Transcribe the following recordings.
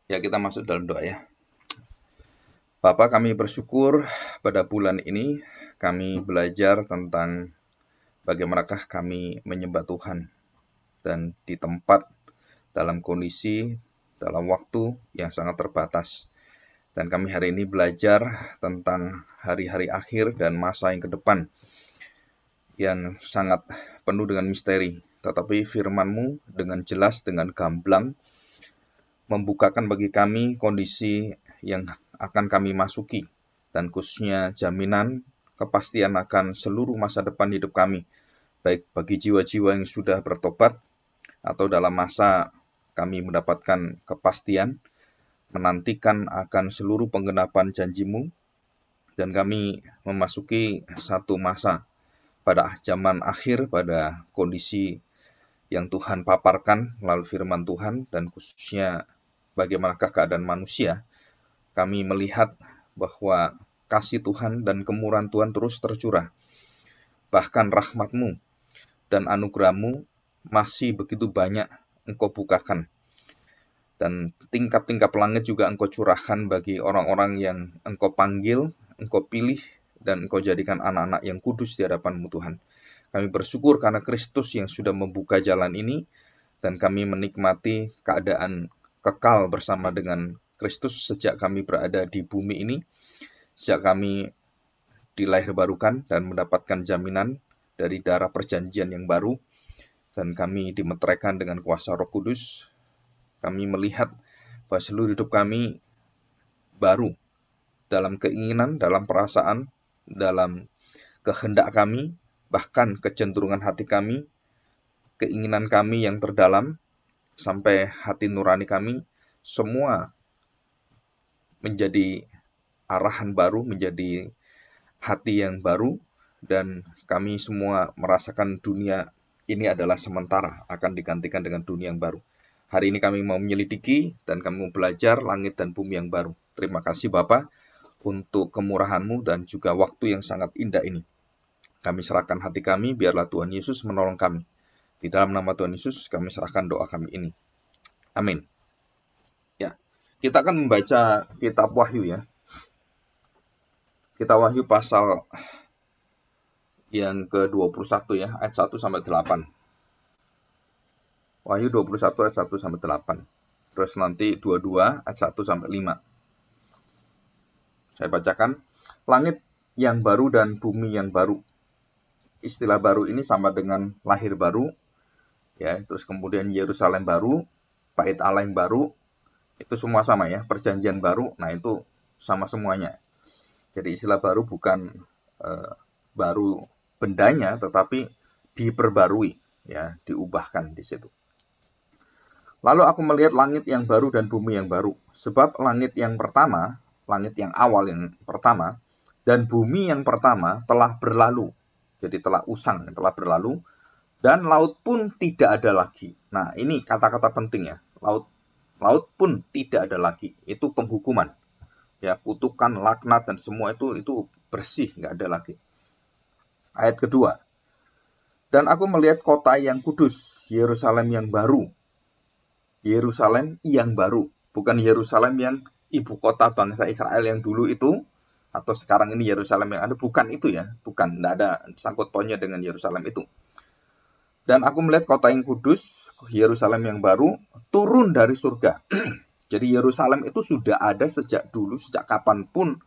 Ya, kita masuk dalam doa ya. Bapa, kami bersyukur pada bulan ini kami belajar tentang bagaimanakah kami menyembah Tuhan dan di tempat, dalam kondisi, dalam waktu yang sangat terbatas. Dan kami hari ini belajar tentang hari-hari akhir dan masa yang ke depan yang sangat penuh dengan misteri. Tetapi firman-Mu dengan jelas, dengan gamblang, membukakan bagi kami kondisi yang akan kami masuki, dan khususnya jaminan kepastian akan seluruh masa depan hidup kami, baik bagi jiwa-jiwa yang sudah bertobat, atau dalam masa kami mendapatkan kepastian, menantikan akan seluruh penggenapan janji-Mu, dan kami memasuki satu masa pada zaman akhir, pada kondisi yang Tuhan paparkan melalui firman Tuhan, dan khususnya bagaimanakah keadaan manusia. Kami melihat bahwa kasih Tuhan dan kemurahan Tuhan terus tercurah. Bahkan rahmat-Mu dan anugerah-Mu masih begitu banyak Engkau bukakan. Dan tingkap-tingkap langit juga Engkau curahkan bagi orang-orang yang Engkau panggil, Engkau pilih, dan Engkau jadikan anak-anak yang kudus di hadapan-Mu Tuhan. Kami bersyukur karena Kristus yang sudah membuka jalan ini, dan kami menikmati keadaan kekal bersama dengan Kristus sejak kami berada di bumi ini, sejak kami dilahirbarukan dan mendapatkan jaminan dari darah perjanjian yang baru, dan kami dimeteraikan dengan kuasa Roh Kudus. Kami melihat bahwa seluruh hidup kami baru, dalam keinginan, dalam perasaan, dalam kehendak kami, bahkan kecenderungan hati kami, keinginan kami yang terdalam, sampai hati nurani kami, semua menjadi arahan baru, menjadi hati yang baru, dan kami semua merasakan dunia ini adalah sementara, akan digantikan dengan dunia yang baru. Hari ini kami mau menyelidiki dan kami mau belajar langit dan bumi yang baru. Terima kasih Bapa untuk kemurahan-Mu dan juga waktu yang sangat indah ini. Kami serahkan hati kami, biarlah Tuhan Yesus menolong kami. Di dalam nama Tuhan Yesus kami serahkan doa kami ini. Amin. Ya, kita akan membaca kitab Wahyu ya. Kitab Wahyu pasal yang ke-21 ya, ayat 1 sampai 8. Wahyu 21 ayat 1 sampai 8. Terus nanti 22 ayat 1 sampai 5. Saya bacakan, langit yang baru dan bumi yang baru. Istilah baru ini sama dengan lahir baru ya, terus kemudian Yerusalem baru, bait Allah yang baru, itu semua sama ya, perjanjian baru. Nah, itu sama semuanya. Jadi istilah baru bukan baru bendanya, tetapi diperbarui ya, diubahkan di situ. Lalu aku melihat langit yang baru dan bumi yang baru, sebab langit yang pertama, langit yang awal yang pertama, dan bumi yang pertama telah berlalu. Jadi telah usang, telah berlalu, dan laut pun tidak ada lagi. Nah, ini kata-kata penting ya. Laut pun tidak ada lagi. Itu penghukuman. Ya, kutukan, laknat, dan semua itu bersih, nggak ada lagi. Ayat kedua. Dan aku melihat kota yang kudus, Yerusalem yang baru. Yerusalem yang baru. Bukan Yerusalem yang ibu kota bangsa Israel yang dulu itu, atau sekarang ini Yerusalem yang ada. Bukan itu ya. Bukan, nggak ada sangkut pautnya dengan Yerusalem itu. Dan aku melihat kota yang kudus, Yerusalem yang baru, turun dari surga. Jadi Yerusalem itu sudah ada sejak dulu, sejak kapanpun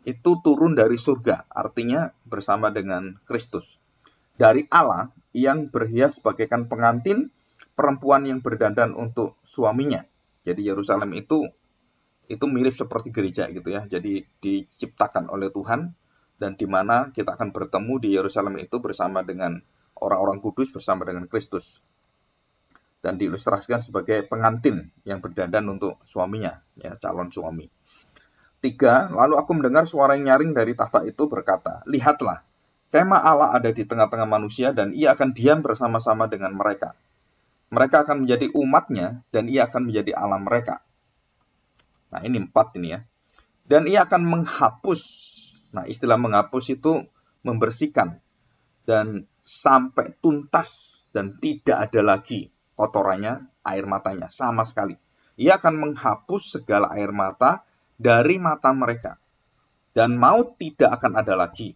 itu turun dari surga. Artinya bersama dengan Kristus. Dari Allah yang berhias bagaikan pengantin, perempuan yang berdandan untuk suaminya. Jadi Yerusalem itu mirip seperti gereja gitu ya. Jadi diciptakan oleh Tuhan, dan di mana kita akan bertemu di Yerusalem itu bersama dengan orang-orang kudus, bersama dengan Kristus. Dan diilustrasikan sebagai pengantin yang berdandan untuk suaminya, ya, calon suami. 3. Lalu aku mendengar suara yang nyaring dari tahta itu berkata, lihatlah, kemah Allah ada di tengah-tengah manusia, dan ia akan diam bersama-sama dengan mereka. Mereka akan menjadi umatnya, dan ia akan menjadi Allah mereka. Nah, ini 4 ini ya. Dan ia akan menghapus. Nah, istilah menghapus itu membersihkan. Dan sampai tuntas, dan tidak ada lagi kotorannya, air matanya, sama sekali. Ia akan menghapus segala air mata dari mata mereka. Dan maut tidak akan ada lagi.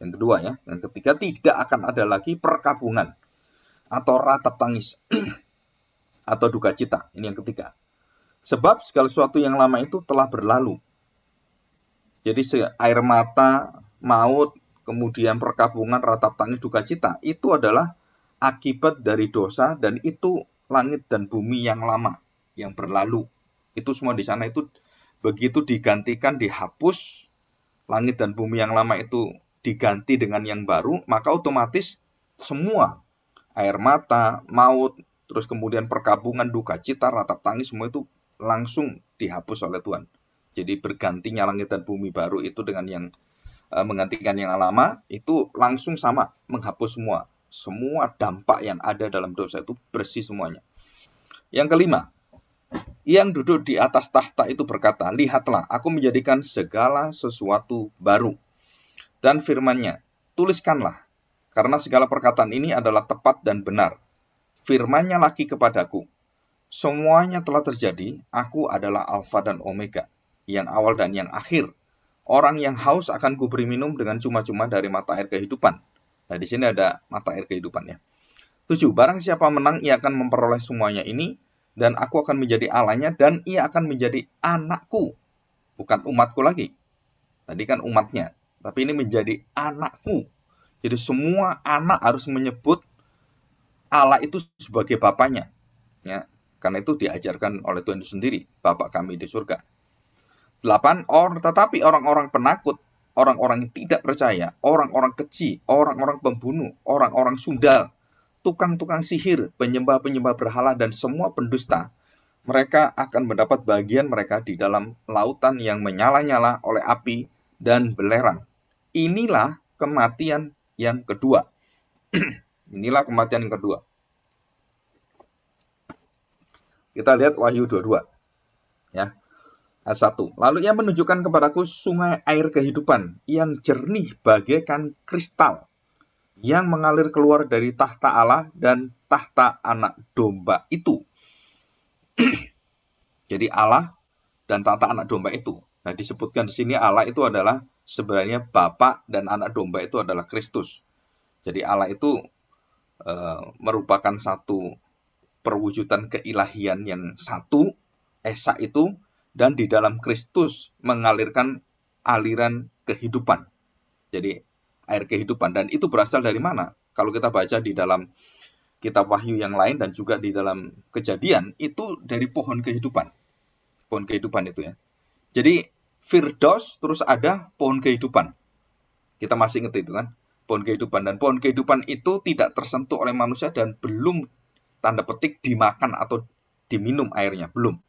Yang kedua ya. Yang ketiga, tidak akan ada lagi perkabungan atau ratap tangis atau duka cita. Ini yang ketiga. Sebab segala sesuatu yang lama itu telah berlalu. Jadi air mata, maut, kemudian perkabungan, ratap tangis, duka cita, itu adalah akibat dari dosa, dan itu langit dan bumi yang lama, yang berlalu. Itu semua di sana itu begitu digantikan, dihapus, langit dan bumi yang lama itu diganti dengan yang baru, maka otomatis semua air mata, maut, terus kemudian perkabungan, duka cita, ratap tangis, semua itu langsung dihapus oleh Tuhan. Jadi bergantinya langit dan bumi baru itu dengan yang menggantikan yang lama, itu langsung sama, menghapus semua. Semua dampak yang ada dalam dosa itu bersih semuanya. Yang kelima, yang duduk di atas tahta itu berkata, lihatlah, aku menjadikan segala sesuatu baru. Dan firman-Nya, tuliskanlah, karena segala perkataan ini adalah tepat dan benar. Firman-Nya lagi kepadaku, semuanya telah terjadi, aku adalah Alfa dan Omega, yang awal dan yang akhir. Orang yang haus akan kuberi minum dengan cuma-cuma dari mata air kehidupan. Nah, di sini ada mata air kehidupannya. 7. Barang siapa menang, ia akan memperoleh semuanya ini, dan aku akan menjadi Allahnya, dan ia akan menjadi anakku. Bukan umatku lagi. Tadi kan umatnya. Tapi ini menjadi anakku. Jadi semua anak harus menyebut Allah itu sebagai bapaknya. Ya, karena itu diajarkan oleh Tuhan itu sendiri. Bapak kami di surga. 8. Tetapi orang-orang penakut, orang-orang yang tidak percaya, orang-orang keji, orang-orang pembunuh, orang-orang sundal, tukang-tukang sihir, penyembah-penyembah berhala, dan semua pendusta, mereka akan mendapat bagian mereka di dalam lautan yang menyala-nyala oleh api dan belerang. Inilah kematian yang kedua. Inilah kematian yang kedua. Kita lihat Wahyu 22. Ya. Ayat 1. Lalu ia menunjukkan kepadaku sungai air kehidupan yang jernih bagaikan kristal, yang mengalir keluar dari tahta Allah dan tahta anak domba itu. Jadi Allah dan tahta anak domba itu. Nah, disebutkan di sini Allah itu adalah sebenarnya Bapa, dan anak domba itu adalah Kristus. Jadi Allah itu merupakan satu perwujudan keilahian yang satu, Esa itu, dan di dalam Kristus mengalirkan aliran kehidupan. Jadi air kehidupan. Dan itu berasal dari mana? Kalau kita baca di dalam kitab Wahyu yang lain dan juga di dalam Kejadian, itu dari pohon kehidupan. Pohon kehidupan itu ya. Jadi Firdaus terus ada pohon kehidupan. Kita masih ingat itu kan? Pohon kehidupan. Dan pohon kehidupan itu tidak tersentuh oleh manusia dan belum tanda petik dimakan atau diminum airnya. Belum.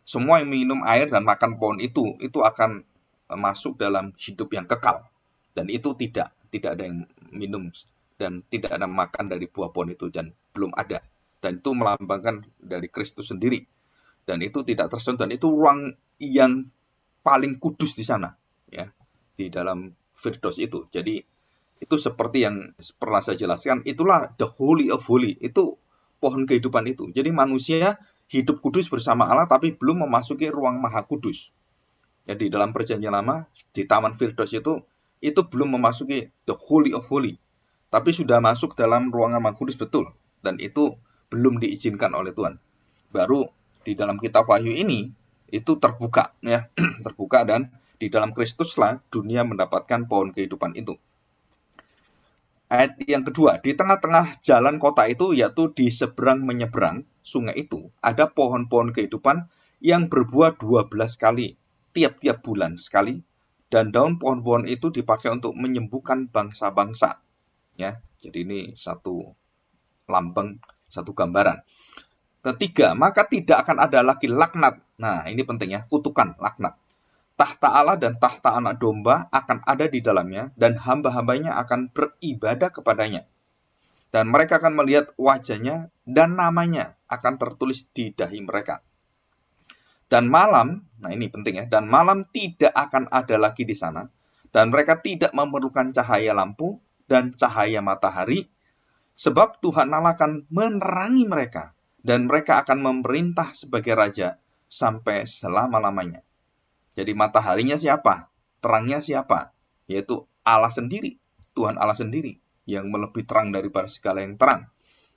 Semua yang minum air dan makan pohon itu akan masuk dalam hidup yang kekal. Dan itu tidak ada yang minum dan tidak ada makan dari buah pohon itu, dan belum ada. Dan itu melambangkan dari Kristus sendiri. Dan itu tidak tersentuh, dan itu ruang yang paling kudus di sana, ya, di dalam Firdaus itu. Jadi itu seperti yang pernah saya jelaskan, itulah the holy of holy, itu pohon kehidupan itu. Jadi manusia hidup kudus bersama Allah, tapi belum memasuki ruang maha kudus. Ya, di dalam perjanjian lama, di Taman Firdaus itu belum memasuki the holy of holy, tapi sudah masuk dalam ruangan maha kudus betul, dan itu belum diizinkan oleh Tuhan. Baru di dalam kitab Wahyu ini itu terbuka, ya, terbuka, dan di dalam Kristuslah dunia mendapatkan pohon kehidupan itu. Ayat yang kedua, di tengah-tengah jalan kota itu, yaitu di seberang menyeberang sungai itu, ada pohon-pohon kehidupan yang berbuah 12 kali, tiap-tiap bulan sekali, dan daun pohon-pohon itu dipakai untuk menyembuhkan bangsa-bangsa. Ya, jadi ini satu lambang, satu gambaran. Ketiga, maka tidak akan ada lagi laknat. Nah, ini penting ya, kutukan, laknat. Tahta Allah dan tahta anak domba akan ada di dalamnya, dan hamba-hambanya akan beribadah kepadanya. Dan mereka akan melihat wajahnya, dan namanya akan tertulis di dahi mereka. Dan malam, nah ini penting ya, dan malam tidak akan ada lagi di sana, dan mereka tidak memerlukan cahaya lampu dan cahaya matahari, sebab Tuhan Allah akan menerangi mereka, dan mereka akan memerintah sebagai raja sampai selama-lamanya. Jadi mataharinya siapa? Terangnya siapa? Yaitu Allah sendiri, Tuhan Allah sendiri, yang lebih terang daripada segala yang terang.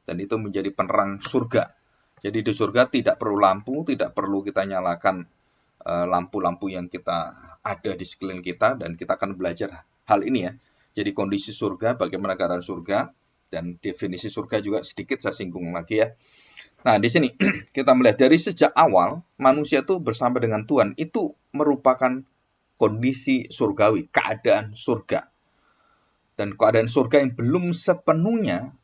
Dan itu menjadi penerang surga. Jadi di surga tidak perlu lampu, tidak perlu kita nyalakan lampu-lampu yang kita ada di sekeliling kita, dan kita akan belajar hal ini ya. Jadi kondisi surga, bagaimana keadaan surga, dan definisi surga juga sedikit saya singgung lagi ya. Nah, di sini kita melihat dari sejak awal manusia itu bersama dengan Tuhan itu merupakan kondisi surgawi, keadaan surga. Dan keadaan surga yang belum sepenuhnya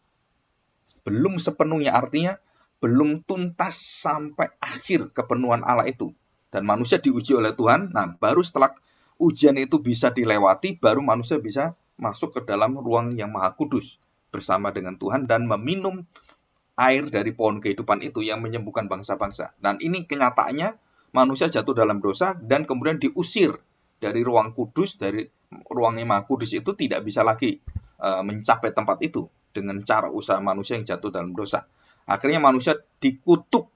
artinya belum tuntas sampai akhir kepenuhan Allah itu. Dan manusia diuji oleh Tuhan, nah baru setelah ujian itu bisa dilewati, baru manusia bisa masuk ke dalam ruang yang maha kudus bersama dengan Tuhan dan meminum air dari pohon kehidupan itu yang menyembuhkan bangsa-bangsa. Dan ini kenyataannya manusia jatuh dalam dosa dan kemudian diusir dari ruang kudus, dari ruang yang maha kudus itu tidak bisa lagi mencapai tempat itu dengan cara usaha manusia yang jatuh dalam dosa. Akhirnya manusia dikutuk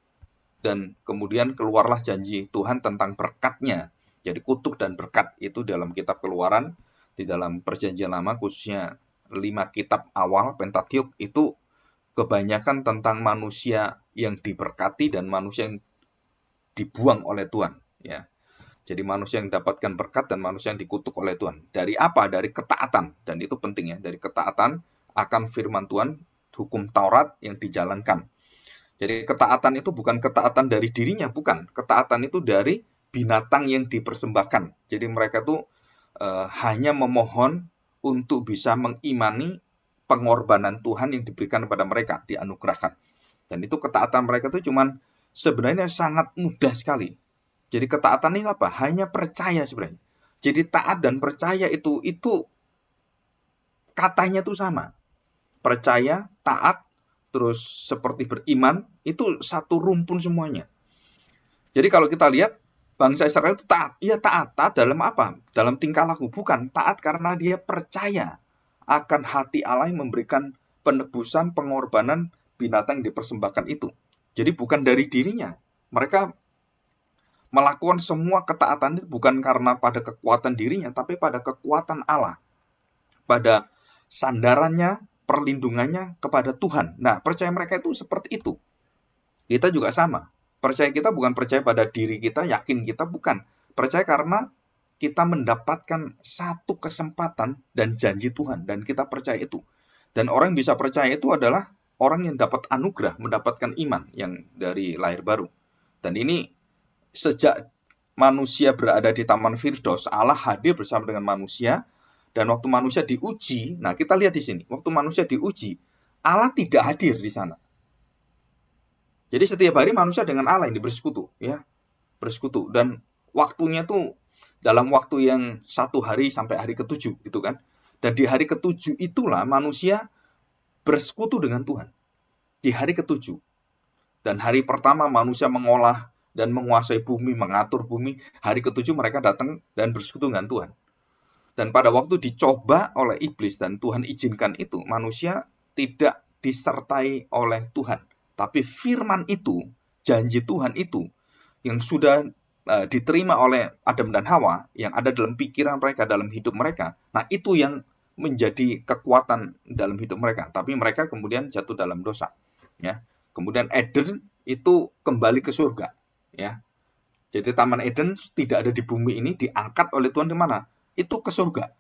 dan kemudian keluarlah janji Tuhan tentang berkatnya. Jadi kutuk dan berkat itu dalam kitab Keluaran, di dalam Perjanjian Lama khususnya 5 kitab awal Pentateuch itu kebanyakan tentang manusia yang diberkati dan manusia yang dibuang oleh Tuhan. Ya. Jadi manusia yang dapatkan berkat dan manusia yang dikutuk oleh Tuhan. Dari apa? Dari ketaatan. Dan itu penting ya. Dari ketaatan akan firman Tuhan, hukum Taurat yang dijalankan. Jadi ketaatan itu bukan ketaatan dari dirinya, bukan. Ketaatan itu dari binatang yang dipersembahkan. Jadi mereka tuh hanya memohon untuk bisa mengimani pengorbanan Tuhan yang diberikan kepada mereka, dianugerahkan. Dan itu ketaatan mereka itu cuman sebenarnya sangat mudah sekali. Jadi ketaatan ini apa? Hanya percaya sebenarnya. Jadi taat dan percaya itu katanya tuh sama. Percaya, taat, terus seperti beriman, itu satu rumpun semuanya. Jadi kalau kita lihat, bangsa Israel itu taat. Iya taat. Taat dalam apa? Dalam tingkah laku. Bukan. Taat karena dia percaya akan hati Allah yang memberikan penebusan, pengorbanan binatang yang dipersembahkan itu. Jadi bukan dari dirinya. Mereka melakukan semua ketaatan itu bukan karena pada kekuatan dirinya, tapi pada kekuatan Allah. Pada sandarannya, perlindungannya kepada Tuhan. Nah, percaya mereka itu seperti itu. Kita juga sama. Percaya kita bukan percaya pada diri kita, yakin kita, bukan. Percaya karena kita mendapatkan satu kesempatan dan janji Tuhan, dan kita percaya itu. Dan orang yang bisa percaya itu adalah orang yang dapat anugerah, mendapatkan iman yang dari lahir baru. Dan ini sejak manusia berada di Taman Firdaus, Allah hadir bersama dengan manusia, dan waktu manusia diuji, nah kita lihat di sini, waktu manusia diuji, Allah tidak hadir di sana. Jadi setiap hari manusia dengan Allah ini bersekutu, ya, bersekutu. Dan waktunya tuh dalam waktu yang 1 hari sampai hari ke-7, gitu kan. Dan di hari ke-7 itulah manusia bersekutu dengan Tuhan. Di hari ke-7. Dan hari pertama manusia mengolah dan menguasai bumi, mengatur bumi. Hari ke-7 mereka datang dan bersekutu dengan Tuhan. Dan pada waktu dicoba oleh iblis dan Tuhan izinkan itu, manusia tidak disertai oleh Tuhan. Tapi firman itu, janji Tuhan itu, yang sudah diterima oleh Adam dan Hawa, yang ada dalam pikiran mereka, dalam hidup mereka, nah itu yang menjadi kekuatan dalam hidup mereka. Tapi mereka kemudian jatuh dalam dosa. Ya. Kemudian Eden itu kembali ke surga. Ya. Jadi Taman Eden tidak ada di bumi ini, diangkat oleh Tuhan di mana? Itu ke surga.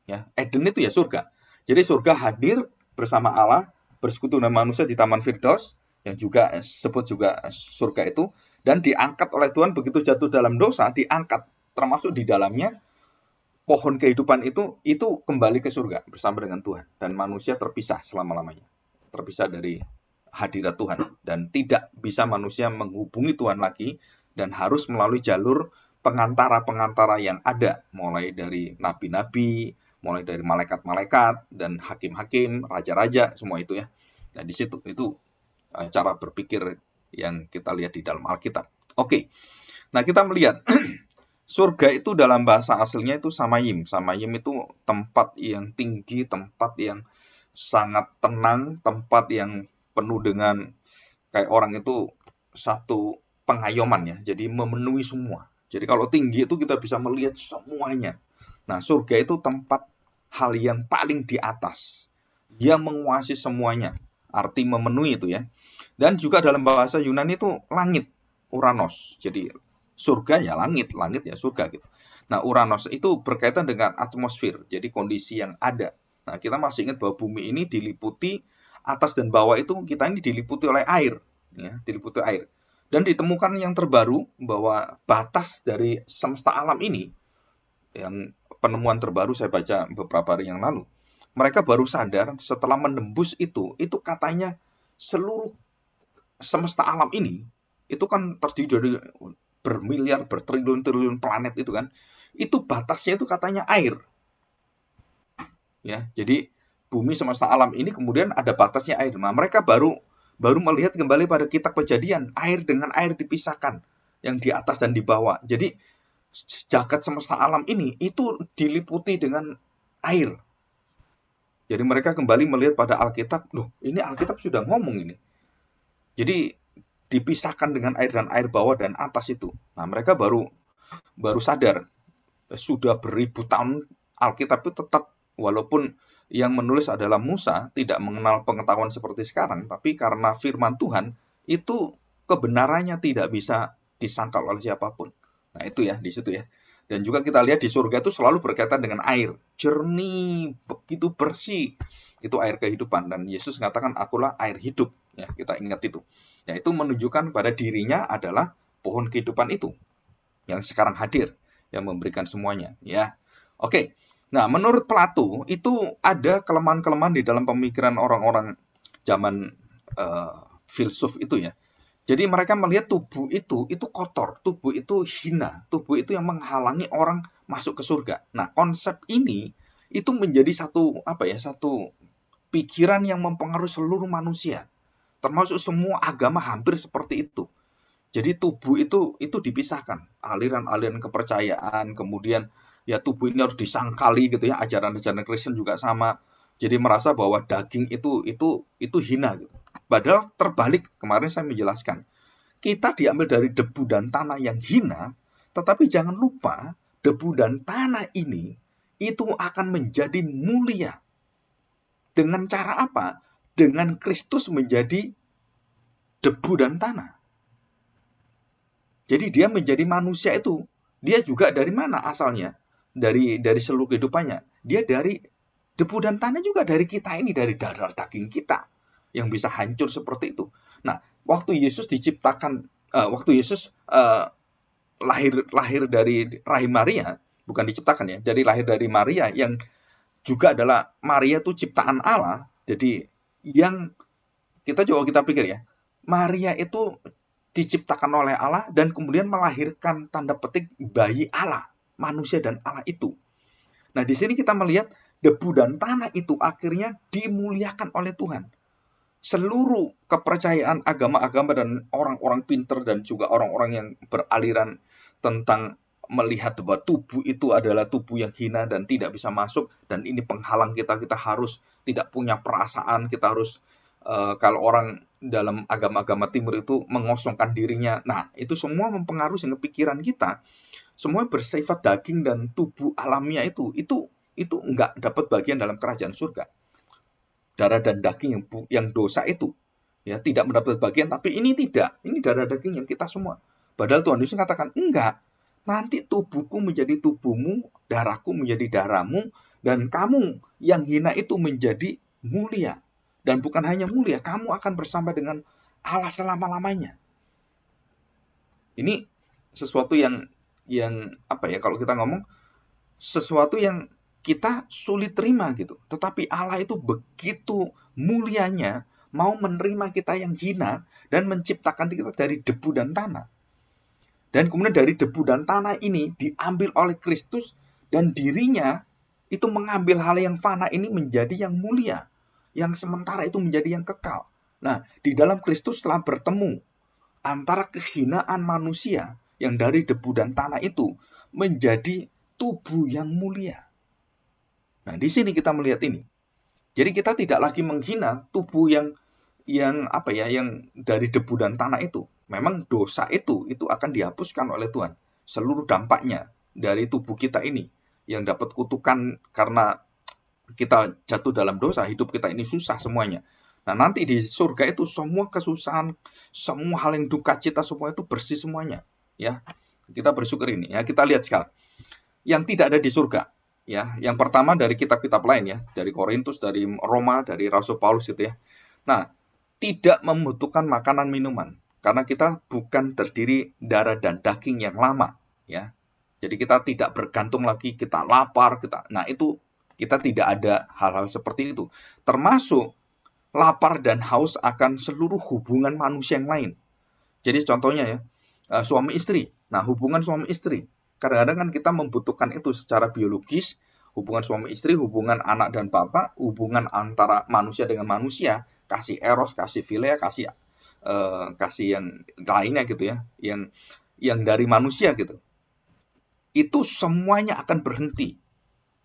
Ya. Eden itu ya surga. Jadi surga hadir bersama Allah, bersekutu dengan manusia di Taman Firdaus, yang juga disebut juga surga itu, dan diangkat oleh Tuhan begitu jatuh dalam dosa, diangkat, termasuk di dalamnya pohon kehidupan itu kembali ke surga bersama dengan Tuhan, dan manusia terpisah selama-lamanya, terpisah dari hadirat Tuhan, dan tidak bisa manusia menghubungi Tuhan lagi, dan harus melalui jalur pengantara-pengantara yang ada, mulai dari nabi-nabi, mulai dari malaikat-malaikat dan hakim-hakim, raja-raja, semua itu ya. Nah, di situ itu cara berpikir yang kita lihat di dalam Alkitab. Oke. Nah, kita melihat surga itu dalam bahasa aslinya itu samayim. Samayim itu tempat yang tinggi, tempat yang sangat tenang, tempat yang penuh dengan kayak orang itu satu pengayuman ya, jadi memenuhi semua. Jadi kalau tinggi itu kita bisa melihat semuanya. Nah, surga itu tempat hal yang paling di atas. Dia menguasai semuanya. Arti memenuhi itu ya. Dan juga dalam bahasa Yunani itu langit, Uranos. Jadi surga ya langit ya surga gitu. Nah, Uranos itu berkaitan dengan atmosfer, jadi kondisi yang ada. Nah, kita masih ingat bahwa bumi ini diliputi atas dan bawah itu kita ini diliputi oleh air, ya, diliputi air. Dan ditemukan yang terbaru bahwa batas dari semesta alam ini, yang penemuan terbaru saya baca beberapa hari yang lalu, mereka baru sadar setelah menembus itu katanya seluruh semesta alam ini itu kan terdiri dari bermiliar, bertriliun-triliun planet itu kan, itu batasnya itu katanya air. Ya, jadi bumi semesta alam ini kemudian ada batasnya air. Nah, mereka baru melihat kembali pada kitab Kejadian, air dengan air dipisahkan, yang di atas dan di bawah. Jadi jagat semesta alam ini itu diliputi dengan air. Jadi mereka kembali melihat pada Alkitab, loh, ini Alkitab sudah ngomong ini. Jadi dipisahkan dengan air dan air bawah dan atas itu. Nah, mereka baru sadar. Sudah beribu tahun Alkitab itu tetap, walaupun yang menulis adalah Musa, tidak mengenal pengetahuan seperti sekarang, tapi karena firman Tuhan, itu kebenarannya tidak bisa disangkal oleh siapapun. Nah, itu ya, di situ ya. Dan juga kita lihat di surga itu selalu berkaitan dengan air. Jernih, begitu bersih. Itu air kehidupan. Dan Yesus mengatakan, akulah air hidup. Ya, kita ingat itu. Ya, itu menunjukkan pada dirinya adalah pohon kehidupan itu yang sekarang hadir, yang memberikan semuanya. Ya, oke. Nah, menurut Plato itu ada kelemahan-kelemahan di dalam pemikiran orang-orang zaman filsuf itu ya. Jadi mereka melihat tubuh itu kotor, tubuh itu hina, tubuh itu yang menghalangi orang masuk ke surga. Nah, konsep ini itu menjadi satu pikiran yang mempengaruhi seluruh manusia, termasuk semua agama hampir seperti itu. Jadi tubuh itu dipisahkan, aliran-aliran kepercayaan, kemudian ya tubuh ini harus disangkali gitu ya, ajaran-ajaran Kristen juga sama. Jadi merasa bahwa daging itu hina gitu. Padahal terbalik, kemarin saya menjelaskan. Kita diambil dari debu dan tanah yang hina, tetapi jangan lupa debu dan tanah ini itu akan menjadi mulia. Dengan cara apa? Dengan Kristus menjadi debu dan tanah. Jadi dia menjadi manusia itu, dia juga dari mana asalnya? Dari seluruh kehidupannya. Dia dari debu dan tanah juga, dari kita ini, dari darah daging kita yang bisa hancur seperti itu. Nah, waktu Yesus diciptakan, waktu Yesus lahir dari rahim Maria, bukan diciptakan ya, jadi lahir dari Maria yang juga adalah Maria itu ciptaan Allah. Jadi yang kita pikir ya, Maria itu diciptakan oleh Allah dan kemudian melahirkan tanda petik bayi Allah, manusia dan Allah itu. Nah, di sini kita melihat debu dan tanah itu akhirnya dimuliakan oleh Tuhan. Seluruh kepercayaan agama-agama dan orang-orang pinter dan juga orang-orang yang beraliran tentang melihat bahwa tubuh itu adalah tubuh yang hina dan tidak bisa masuk, dan ini penghalang kita harus tidak punya perasaan, kita harus kalau orang dalam agama-agama timur itu mengosongkan dirinya. Nah, itu semua mempengaruhi pikiran kita. Semua bersifat daging dan tubuh alamiah itu enggak dapat bagian dalam kerajaan surga. Darah dan daging yang dosa itu ya tidak mendapat bagian, tapi ini tidak. Ini darah daging yang kita semua. Padahal Tuhan Yesus katakan, enggak. Nanti tubuhku menjadi tubuhmu, darahku menjadi darahmu, dan kamu yang hina itu menjadi mulia. Dan bukan hanya mulia, kamu akan bersama dengan Allah selama-lamanya. Ini sesuatu yang kalau kita ngomong, sesuatu yang kita sulit terima gitu. Tetapi Allah itu begitu mulianya, mau menerima kita yang hina dan menciptakan kita dari debu dan tanah. Dan kemudian dari debu dan tanah ini diambil oleh Kristus, dan dirinya itu mengambil hal yang fana ini menjadi yang mulia. Yang sementara itu menjadi yang kekal. Nah, di dalam Kristus telah bertemu antara kehinaan manusia yang dari debu dan tanah itu menjadi tubuh yang mulia. Nah, di sini kita melihat ini. Jadi kita tidak lagi menghina tubuh yang yang dari debu dan tanah itu, memang dosa itu akan dihapuskan oleh Tuhan. Seluruh dampaknya dari tubuh kita ini yang dapat kutukan karena kita jatuh dalam dosa, hidup kita ini susah semuanya. Nah, nanti di surga itu semua kesusahan, semua hal yang duka cita semua itu bersih semuanya, ya. Kita bersyukur ini, ya. Kita lihat sekarang yang tidak ada di surga, ya. Yang pertama dari kitab-kitab lain, ya, dari Korintus, dari Roma, dari Rasul Paulus itu, ya. Nah, tidak membutuhkan makanan minuman karena kita bukan terdiri darah dan daging yang lama, ya. Jadi kita tidak bergantung lagi, kita lapar, nah itu kita tidak ada hal-hal seperti itu. Termasuk lapar dan haus akan seluruh hubungan manusia yang lain. Jadi contohnya, ya, suami istri. Nah, hubungan suami istri. Kadang-kadang kan kita membutuhkan itu secara biologis, hubungan suami istri, hubungan anak dan bapak, hubungan antara manusia dengan manusia, kasih eros, kasih philia, kasih yang lainnya gitu, ya, yang dari manusia gitu. Itu semuanya akan berhenti.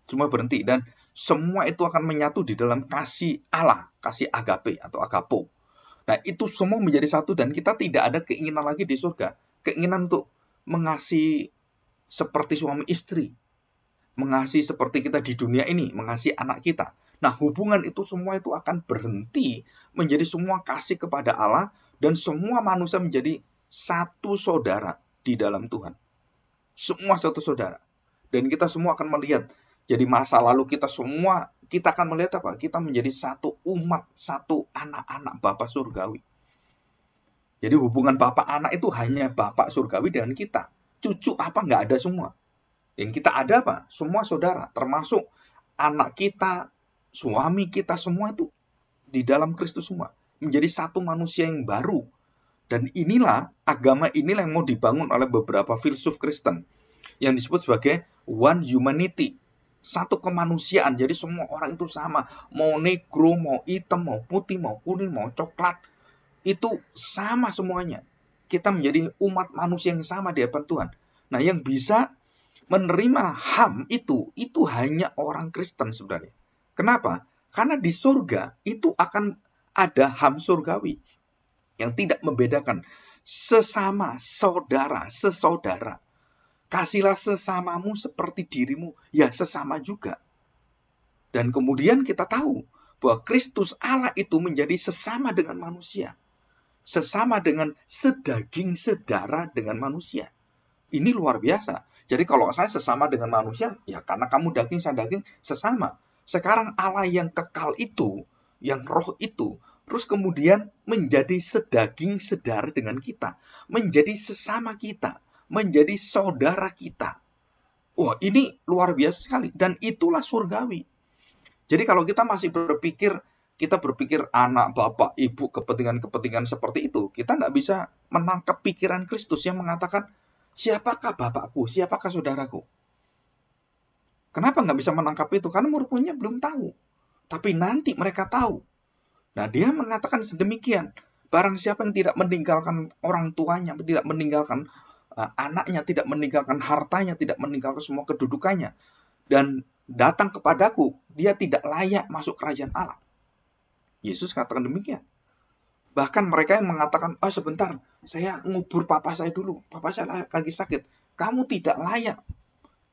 Semua berhenti dan semua itu akan menyatu di dalam kasih Allah, kasih agape atau agapo. Nah, itu semua menjadi satu dan kita tidak ada keinginan lagi di surga. Keinginan untuk mengasihi seperti suami istri, mengasihi seperti kita di dunia ini, mengasihi anak kita. Nah, hubungan itu semua itu akan berhenti menjadi semua kasih kepada Allah dan semua manusia menjadi satu saudara di dalam Tuhan. Semua satu saudara. Dan kita semua akan melihat, jadi masa lalu kita semua, kita akan melihat apa? Kita menjadi satu umat, satu anak-anak Bapa surgawi. Jadi hubungan Bapak anak itu hanya Bapak surgawi dengan kita. Cucu apa nggak ada semua. Yang kita ada apa? Semua saudara, termasuk anak kita, suami kita, semua itu di dalam Kristus semua. Menjadi satu manusia yang baru. Dan inilah, agama inilah yang mau dibangun oleh beberapa filsuf Kristen. Yang disebut sebagai one humanity. Satu kemanusiaan, jadi semua orang itu sama. Mau negro, mau hitam, mau putih, mau kuning, mau coklat. Itu sama semuanya. Kita menjadi umat manusia yang sama di hadapan Tuhan. Nah, yang bisa menerima HAM itu hanya orang Kristen sebenarnya. Kenapa? Karena di surga itu akan ada HAM surgawi yang tidak membedakan sesama saudara, sesaudara. Kasihlah sesamamu seperti dirimu, ya sesama juga. Dan kemudian kita tahu bahwa Kristus Allah itu menjadi sesama dengan manusia. Sesama dengan sedaging sedara dengan manusia. Ini luar biasa. Jadi kalau saya sesama dengan manusia, ya karena kamu daging, saya daging, sesama. Sekarang Allah yang kekal itu, yang roh itu, terus kemudian menjadi sedaging sedara dengan kita. Menjadi sesama kita. Menjadi saudara kita. Wah, ini luar biasa sekali. Dan itulah surgawi. Jadi kalau kita masih berpikir, kita berpikir anak, bapak, ibu, kepentingan-kepentingan seperti itu, kita nggak bisa menangkap pikiran Kristus yang mengatakan, siapakah bapakku, siapakah saudaraku? Kenapa nggak bisa menangkap itu? Karena murid-muridnya belum tahu. Tapi nanti mereka tahu. Nah, dia mengatakan sedemikian. Barang siapa yang tidak meninggalkan orang tuanya, tidak meninggalkan anaknya, tidak meninggalkan hartanya, tidak meninggalkan semua kedudukannya, dan datang kepadaku, dia tidak layak masuk kerajaan Allah. Yesus katakan demikian. Bahkan mereka yang mengatakan, sebentar, saya ngubur papa saya dulu, papa saya lagi sakit. Kamu tidak layak.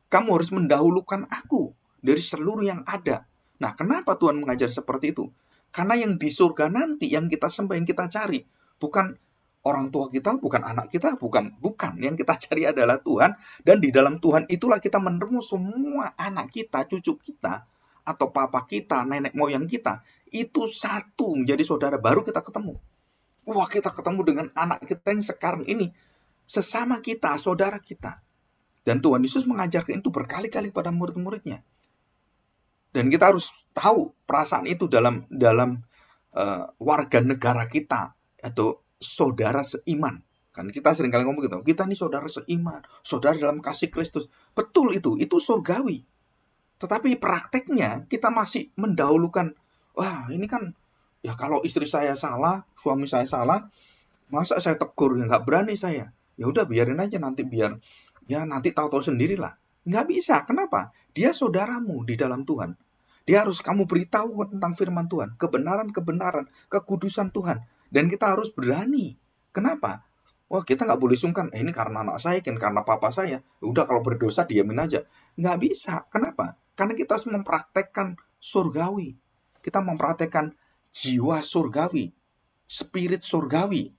Kamu harus mendahulukan aku dari seluruh yang ada. Nah, kenapa Tuhan mengajar seperti itu? Karena yang di surga nanti, yang kita sembah, yang kita cari, bukan orang tua kita, bukan anak kita, bukan. Yang kita cari adalah Tuhan, dan di dalam Tuhan itulah kita menerima semua anak kita, cucu kita, atau papa kita, nenek moyang kita, itu satu menjadi saudara, baru kita ketemu. Wah, kita ketemu dengan anak kita yang sekarang ini, sesama kita, saudara kita. Dan Tuhan Yesus mengajarkan itu berkali-kali pada murid-muridnya. Dan kita harus tahu perasaan itu dalam warga negara kita, atau saudara seiman. Kan kita seringkali ngomong gitu, kita ini saudara seiman, saudara dalam kasih Kristus. Betul itu surgawi. Tetapi prakteknya kita masih mendahulukan, wah ini kan, ya kalau istri saya salah, suami saya salah, masa saya tegur, ya nggak berani saya. Ya udah biarin aja nanti nanti tahu-tahu sendirilah. Nggak bisa, kenapa? Dia saudaramu di dalam Tuhan. Dia harus kamu beritahu tentang firman Tuhan, kebenaran-kebenaran, kekudusan Tuhan. Dan kita harus berani. Kenapa? Wah, kita nggak boleh sungkan. Ini karena anak saya, kan karena papa saya. Udah kalau berdosa diamin aja. Nggak bisa. Kenapa? Karena kita harus mempraktekkan surgawi. Kita mempraktekkan jiwa surgawi, spirit surgawi.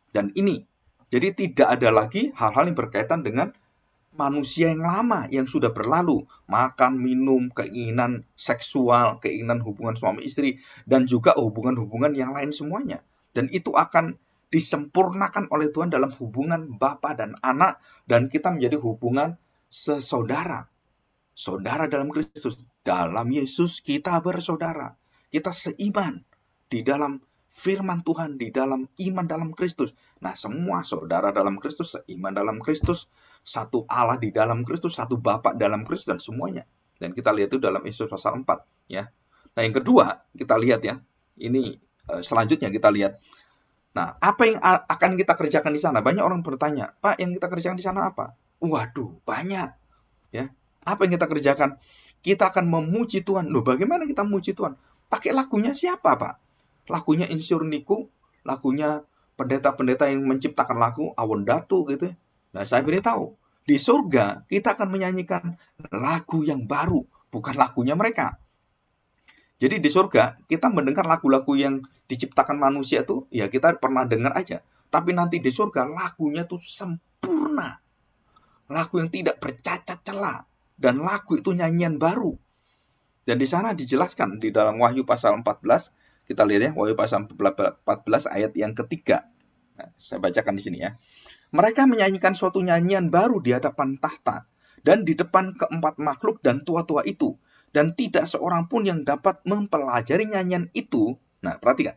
Dan ini, jadi tidak ada lagi hal-hal yang berkaitan dengan manusia yang lama, yang sudah berlalu. Makan, minum, keinginan seksual, keinginan hubungan suami istri, dan juga hubungan-hubungan yang lain semuanya. Dan itu akan disempurnakan oleh Tuhan dalam hubungan Bapa dan anak, dan kita menjadi hubungan sesaudara. Saudara dalam Kristus. Dalam Yesus kita bersaudara. Kita seiman di dalam firman Tuhan, di dalam iman dalam Kristus. Nah, semua saudara dalam Kristus, seiman dalam Kristus, satu Allah di dalam Kristus, satu Bapa dalam Kristus, dan semuanya. Dan kita lihat itu dalam Yesus pasal 4. Ya. Nah, yang kedua, kita lihat ya. Ini selanjutnya kita lihat. Nah, apa yang akan kita kerjakan di sana? Banyak orang bertanya, Pak, yang kita kerjakan di sana apa? Waduh, banyak. Ya. Apa yang kita kerjakan? Kita akan memuji Tuhan. Loh, bagaimana kita memuji Tuhan? Pakai lagunya siapa, Pak? Lagunya Insyur Niku, lagunya pendeta-pendeta yang menciptakan lagu, Awon Datu gitu. Nah, saya beritahu, di surga kita akan menyanyikan lagu yang baru, bukan lagunya mereka. Jadi di surga kita mendengar lagu-lagu yang diciptakan manusia itu, ya kita pernah dengar aja. Tapi nanti di surga lagunya tuh sempurna. Lagu yang tidak bercacat celah. Dan lagu itu nyanyian baru. Dan di sana dijelaskan di dalam Wahyu pasal 14, kita lihat ya, Wahyu pasal 14 ayat yang ketiga. Nah, saya bacakan di sini ya. Mereka menyanyikan suatu nyanyian baru di hadapan tahta dan di depan keempat makhluk dan tua-tua itu. Dan tidak seorang pun yang dapat mempelajari nyanyian itu. Nah, perhatikan.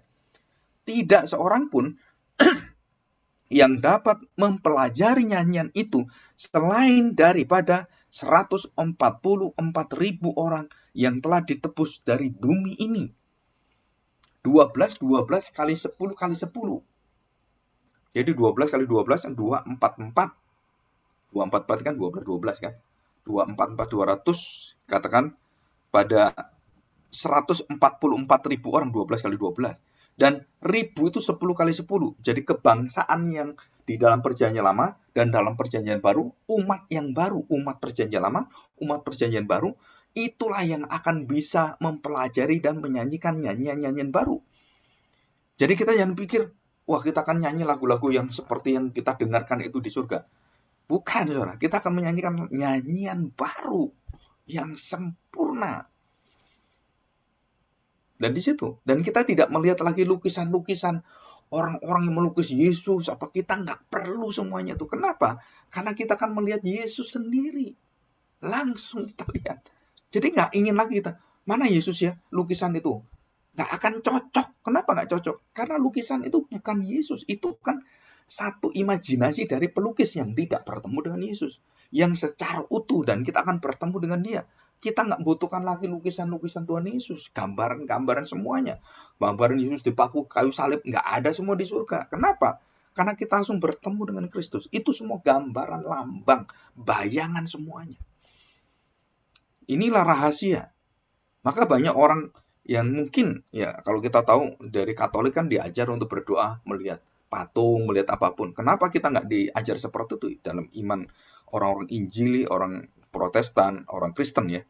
Tidak seorang pun yang dapat mempelajari nyanyian itu selain daripada 144.000 orang yang telah ditebus dari bumi ini. 12 kali 10 kali 10. Jadi 12 kali 12 kan 244. 244 kan 12 kan. 244 200 katakan pada 144.000 orang 12 kali 12. Dan 1000 itu 10 kali 10. Jadi kebangsaan yang di dalam perjanjian lama dan dalam perjanjian baru, umat yang baru, umat perjanjian lama, umat perjanjian baru, itulah yang akan bisa mempelajari dan menyanyikan nyanyian-nyanyian baru. Jadi kita jangan pikir, wah kita akan nyanyi lagu-lagu yang seperti yang kita dengarkan itu di surga. Bukan, saudara. Kita akan menyanyikan nyanyian baru yang sempurna. Dan di situ, dan kita tidak melihat lagi lukisan-lukisan orang-orang yang melukis Yesus, apa kita nggak perlu semuanya itu. Kenapa? Karena kita akan melihat Yesus sendiri. Langsung kita lihat. Jadi nggak ingin lagi kita, mana Yesus ya, lukisan itu. Nggak akan cocok. Kenapa nggak cocok? Karena lukisan itu bukan Yesus. Itu kan satu imajinasi dari pelukis yang tidak bertemu dengan Yesus. Yang secara utuh dan kita akan bertemu dengan dia. Kita nggak butuhkan lagi lukisan-lukisan Tuhan Yesus. Gambaran-gambaran semuanya. Gambaran Yesus dipaku kayu salib. Nggak ada semua di surga. Kenapa? Karena kita langsung bertemu dengan Kristus. Itu semua gambaran, lambang, bayangan semuanya. Inilah rahasia. Maka banyak orang yang mungkin, ya kalau kita tahu dari Katolik kan diajar untuk berdoa, melihat patung, melihat apapun. Kenapa kita nggak diajar seperti itu dalam iman orang-orang Injili, orang Protestan, orang Kristen ya?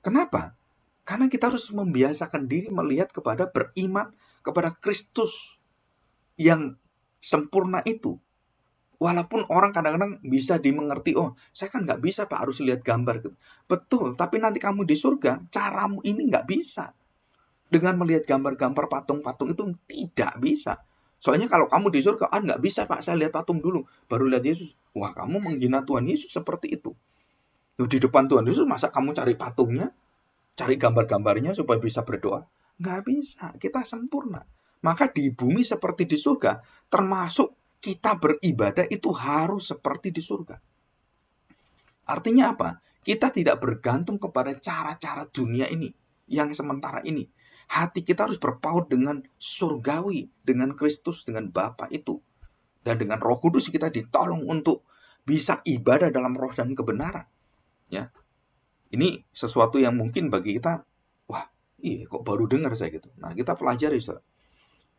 Kenapa? Karena kita harus membiasakan diri melihat kepada beriman kepada Kristus yang sempurna itu. Walaupun orang kadang-kadang bisa dimengerti, oh saya kan nggak bisa Pak, harus lihat gambar. Betul, tapi nanti kamu di surga, caramu ini nggak bisa. Dengan melihat gambar-gambar patung-patung itu tidak bisa. Soalnya kalau kamu di surga, nggak bisa Pak, saya lihat patung dulu, baru lihat Yesus. Wah, kamu menghina Tuhan Yesus seperti itu. Loh, di depan Tuhan Yesus, masa kamu cari patungnya, cari gambar-gambarnya supaya bisa berdoa? Nggak bisa, kita sempurna. Maka di bumi seperti di surga, termasuk kita beribadah itu harus seperti di surga. Artinya apa? Kita tidak bergantung kepada cara-cara dunia ini, yang sementara ini. Hati kita harus berpaut dengan surgawi, dengan Kristus, dengan Bapa itu. Dan dengan Roh Kudus kita ditolong untuk bisa ibadah dalam roh dan kebenaran. Ya. Ini sesuatu yang mungkin bagi kita, wah, Iya, kok baru dengar saya gitu. Nah, kita pelajari, Saudara.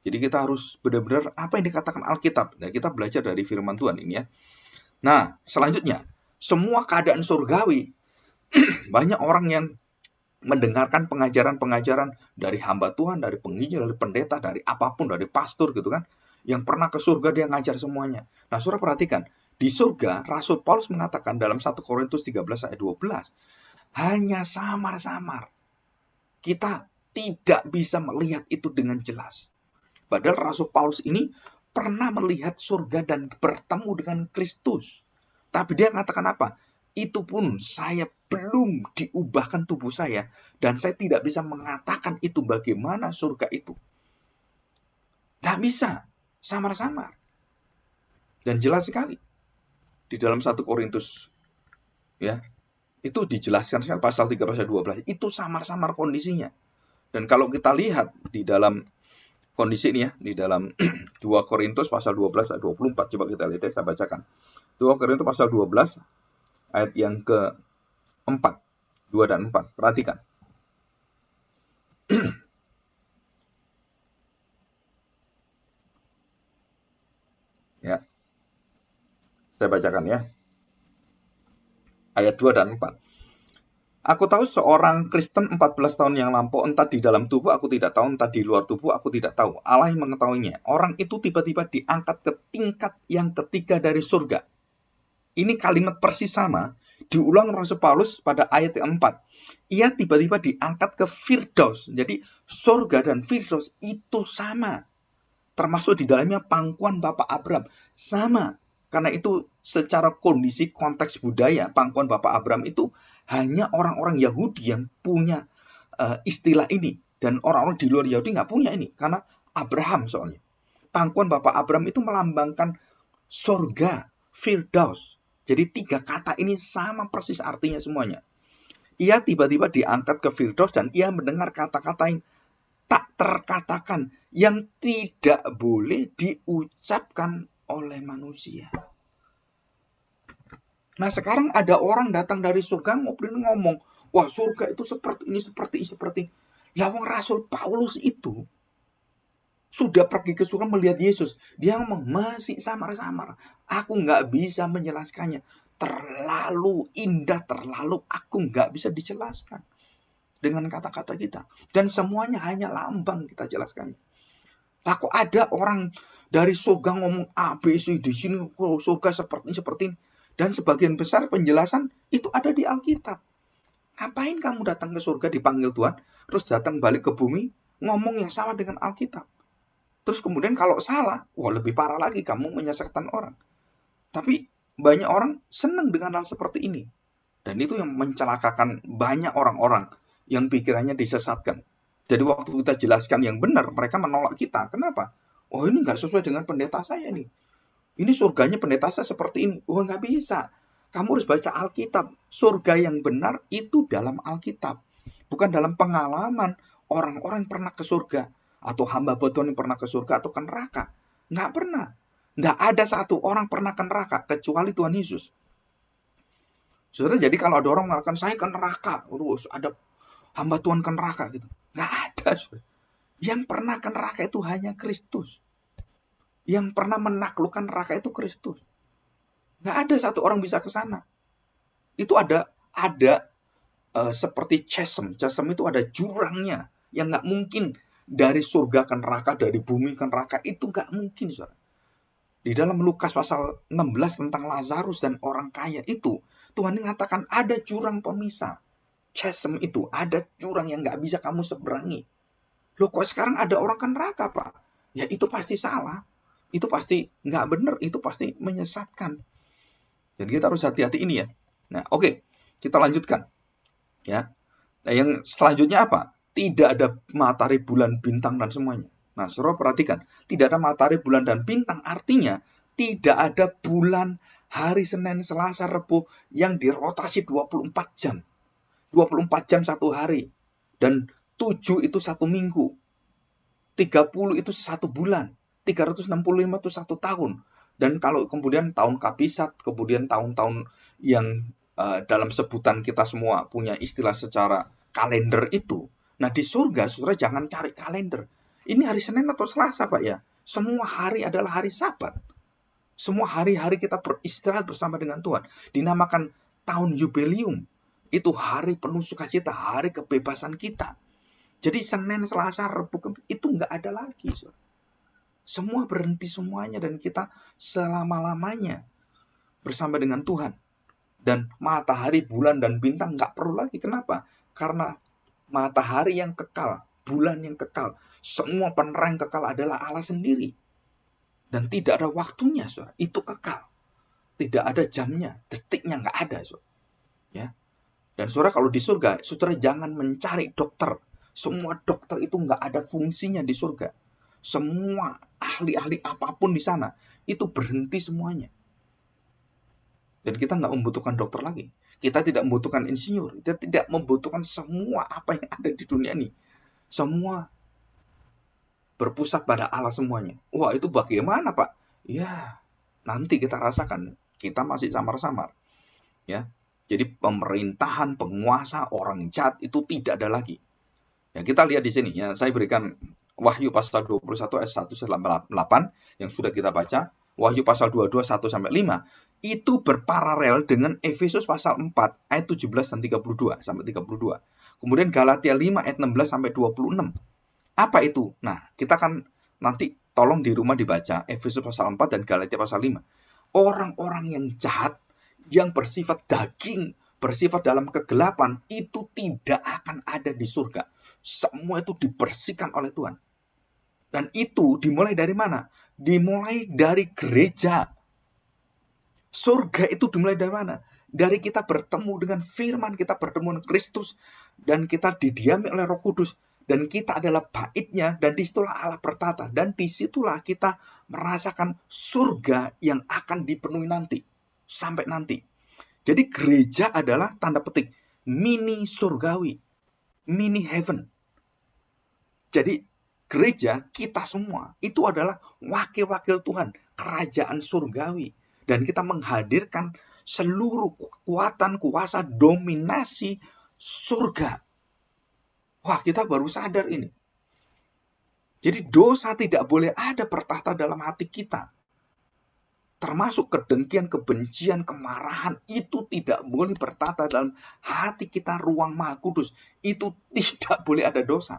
Jadi kita harus benar-benar apa yang dikatakan Alkitab. Nah, kita belajar dari firman Tuhan ini ya. Nah, selanjutnya, semua keadaan surgawi, banyak orang yang mendengarkan pengajaran-pengajaran dari hamba Tuhan, dari penginjil, dari pendeta, dari apapun, dari pastor gitu kan. Yang pernah ke surga dia ngajar semuanya. Nah, Saudara perhatikan, di surga Rasul Paulus mengatakan dalam 1 Korintus 13 ayat 12, hanya samar-samar. Kita tidak bisa melihat itu dengan jelas. Padahal Rasul Paulus ini pernah melihat surga dan bertemu dengan Kristus. Tapi dia mengatakan apa? Itu pun saya belum diubahkan tubuh saya. Dan saya tidak bisa mengatakan itu bagaimana surga itu. Tidak bisa. Samar-samar. Dan jelas sekali. Di dalam 1 Korintus. Ya, itu dijelaskan pasal 3 pasal 12. Itu samar-samar kondisinya. Dan kalau kita lihat di dalam kondisi ini ya, di dalam 2 Korintus pasal 12 ayat 24. Coba kita lihat, saya bacakan. 2 Korintus pasal 12 ayat yang ke-4. 2 dan 4. Perhatikan. Ya. Saya bacakan ya. Ayat 2 dan 4. Aku tahu seorang Kristen 14 tahun yang lampau, entah di dalam tubuh aku tidak tahu, entah di luar tubuh aku tidak tahu. Allah yang mengetahuinya. Orang itu tiba-tiba diangkat ke tingkat yang ketiga dari surga. Ini kalimat persis sama, diulang Rasul Paulus pada ayat yang 4. Ia tiba-tiba diangkat ke Firdaus. Jadi surga dan Firdaus itu sama. Termasuk di dalamnya pangkuan Bapak Abraham. Sama. Karena itu secara kondisi konteks budaya, pangkuan Bapak Abraham itu hanya orang-orang Yahudi yang punya istilah ini. Dan orang-orang di luar Yahudi nggak punya ini. Karena Abraham soalnya. Pangkuan Bapak Abraham itu melambangkan surga, Firdaus. Jadi 3 kata ini sama persis artinya semuanya. Ia tiba-tiba diangkat ke Firdaus dan ia mendengar kata-kata yang tak terkatakan, yang tidak boleh diucapkan oleh manusia. Nah, sekarang ada orang datang dari surga ngomong, wah surga itu seperti ini, seperti. Ya, wong Rasul Paulus itu sudah pergi ke surga melihat Yesus. Dia ngomong, masih samar-samar. Aku nggak bisa menjelaskannya. Terlalu indah, terlalu aku nggak bisa dijelaskan dengan kata-kata kita. Dan semuanya hanya lambang kita jelaskannya. Lah kok ada orang dari surga ngomong A, B, C, di sini surga seperti ini. Dan sebagian besar penjelasan itu ada di Alkitab. Ngapain kamu datang ke surga dipanggil Tuhan, terus datang balik ke bumi, ngomong yang sama dengan Alkitab. Terus kemudian kalau salah, wah lebih parah lagi, kamu menyesatkan orang. Tapi banyak orang senang dengan hal seperti ini. Dan itu yang mencelakakan banyak orang-orang yang pikirannya disesatkan. Jadi waktu kita jelaskan yang benar, mereka menolak kita. Kenapa? Oh ini nggak sesuai dengan pendeta saya nih. Ini surganya pendeta saya seperti ini. Oh nggak bisa. Kamu harus baca Alkitab. Surga yang benar itu dalam Alkitab. Bukan dalam pengalaman orang-orang yang pernah ke surga. Atau hamba Tuhan yang pernah ke surga atau ke neraka. Nggak pernah. Nggak ada satu orang pernah ke neraka kecuali Tuhan Yesus. Saudara, jadi kalau ada orang mengatakan saya ke neraka, ada hamba Tuhan ke neraka gitu. Nggak ada. Saudara. Yang pernah ke neraka itu hanya Kristus. Yang pernah menaklukkan neraka itu Kristus. Nggak ada satu orang bisa ke sana. Itu ada seperti chasm. Chasm itu ada jurangnya yang nggak mungkin dari surga ke neraka, dari bumi ke neraka. Itu nggak mungkin, saudara. Di dalam Lukas pasal 16 tentang Lazarus dan orang kaya itu, Tuhan mengatakan ada jurang pemisah. Chasm itu, ada jurang yang nggak bisa kamu seberangi. Loh kok sekarang ada orang ke neraka, Pak? Ya itu pasti salah. Itu pasti nggak benar, itu pasti menyesatkan. Jadi kita harus hati-hati ini ya. Nah, oke, kita lanjutkan. Ya. Nah, yang selanjutnya apa? Tidak ada matahari, bulan, bintang, dan semuanya. Nah, saudara perhatikan. Tidak ada matahari, bulan, dan bintang. Artinya, tidak ada bulan, hari Senin, Selasa, Rabu yang dirotasi 24 jam. 24 jam satu hari. Dan 7 itu 1 minggu. 30 itu 1 bulan. 365 itu 1 tahun. Dan kalau kemudian tahun kabisat, kemudian tahun-tahun yang dalam sebutan kita semua punya istilah secara kalender itu. Nah, di surga, saudara jangan cari kalender. Ini hari Senin atau Selasa, Pak ya? Semua hari adalah hari Sabat. Semua hari-hari kita beristirahat bersama dengan Tuhan. Dinamakan tahun jubileum. Itu hari penuh sukacita, hari kebebasan kita. Jadi Senin, Selasa, Rabu, itu nggak ada lagi. Saudara. Semua berhenti semuanya dan kita selama-lamanya bersama dengan Tuhan. Dan matahari, bulan, dan bintang nggak perlu lagi. Kenapa? Karena matahari yang kekal, bulan yang kekal, semua penerang kekal adalah Allah sendiri. Dan tidak ada waktunya, saudara. Itu kekal. Tidak ada jamnya, detiknya nggak ada, saudara. Ya. Dan saudara kalau di surga, saudara jangan mencari dokter. Semua dokter itu nggak ada fungsinya di surga. Semua ahli-ahli apapun di sana, itu berhenti semuanya. Dan kita nggak membutuhkan dokter lagi. Kita tidak membutuhkan insinyur. Kita tidak membutuhkan semua apa yang ada di dunia ini. Semua berpusat pada Allah semuanya. Wah, itu bagaimana, Pak? Ya, nanti kita rasakan. Kita masih samar-samar. Ya. Jadi pemerintahan, penguasa, orang jahat itu tidak ada lagi. Ya, kita lihat di sini ya. Saya berikan Wahyu pasal 21 ayat 1 sampai 8 yang sudah kita baca. Wahyu pasal 22 1 sampai 5 itu berparalel dengan Efesus pasal 4 ayat 17 dan 32 sampai 32. Kemudian Galatia 5 ayat 16 sampai 26. Apa itu? Nah, kita kan nanti tolong di rumah dibaca Efesus pasal 4 dan Galatia pasal 5. Orang-orang yang jahat, yang bersifat daging, bersifat dalam kegelapan, itu tidak akan ada di surga. Semua itu dibersihkan oleh Tuhan. Dan itu dimulai dari mana? Dimulai dari gereja. Surga itu dimulai dari mana? Dari kita bertemu dengan firman, kita bertemu dengan Kristus, dan kita didiami oleh Roh Kudus. Dan kita adalah baitnya, dan disitulah Allah bertata. Dan disitulah kita merasakan surga yang akan dipenuhi nanti. Sampai nanti. Jadi gereja adalah tanda petik mini surgawi. Mini heaven. Jadi gereja, kita semua, itu adalah wakil-wakil Tuhan. Kerajaan surgawi. Dan kita menghadirkan seluruh kekuatan, kuasa, dominasi surga. Wah, kita baru sadar ini. Jadi dosa tidak boleh ada bertahta dalam hati kita. Termasuk kedengkian, kebencian, kemarahan. Itu tidak boleh bertahta dalam hati kita, ruang Maha Kudus. Itu tidak boleh ada dosa.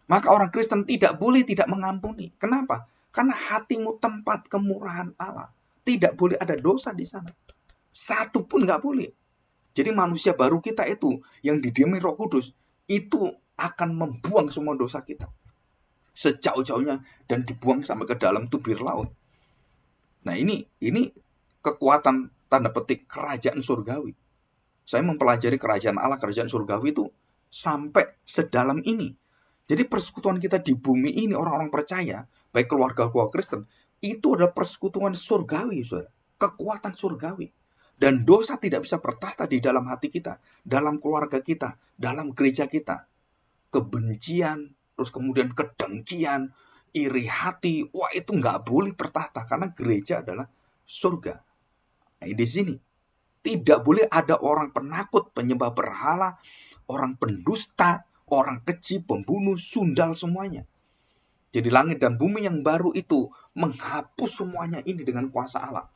Maka orang Kristen tidak boleh tidak mengampuni. Kenapa? Karena hatimu tempat kemurahan Allah. Tidak boleh ada dosa di sana. Satu pun nggak boleh. Jadi manusia baru kita itu, yang didiami Roh Kudus, itu akan membuang semua dosa kita. Sejauh-jauhnya dan dibuang sampai ke dalam tubir laut. Nah ini kekuatan tanda petik kerajaan surgawi. Saya mempelajari kerajaan Allah, kerajaan surgawi itu sampai sedalam ini. Jadi persekutuan kita di bumi ini, orang-orang percaya, baik keluarga-keluarga Kristen, itu adalah persekutuan surgawi, saudara. Kekuatan surgawi. Dan dosa tidak bisa bertahta di dalam hati kita, dalam keluarga kita, dalam gereja kita. Kebencian, terus kemudian kedengkian, iri hati, wah itu nggak boleh bertahta karena gereja adalah surga. Nah, di sini tidak boleh ada orang penakut, penyembah berhala, orang pendusta, orang keji, pembunuh, sundal semuanya. Jadi langit dan bumi yang baru itu menghapus semuanya ini dengan kuasa Allah.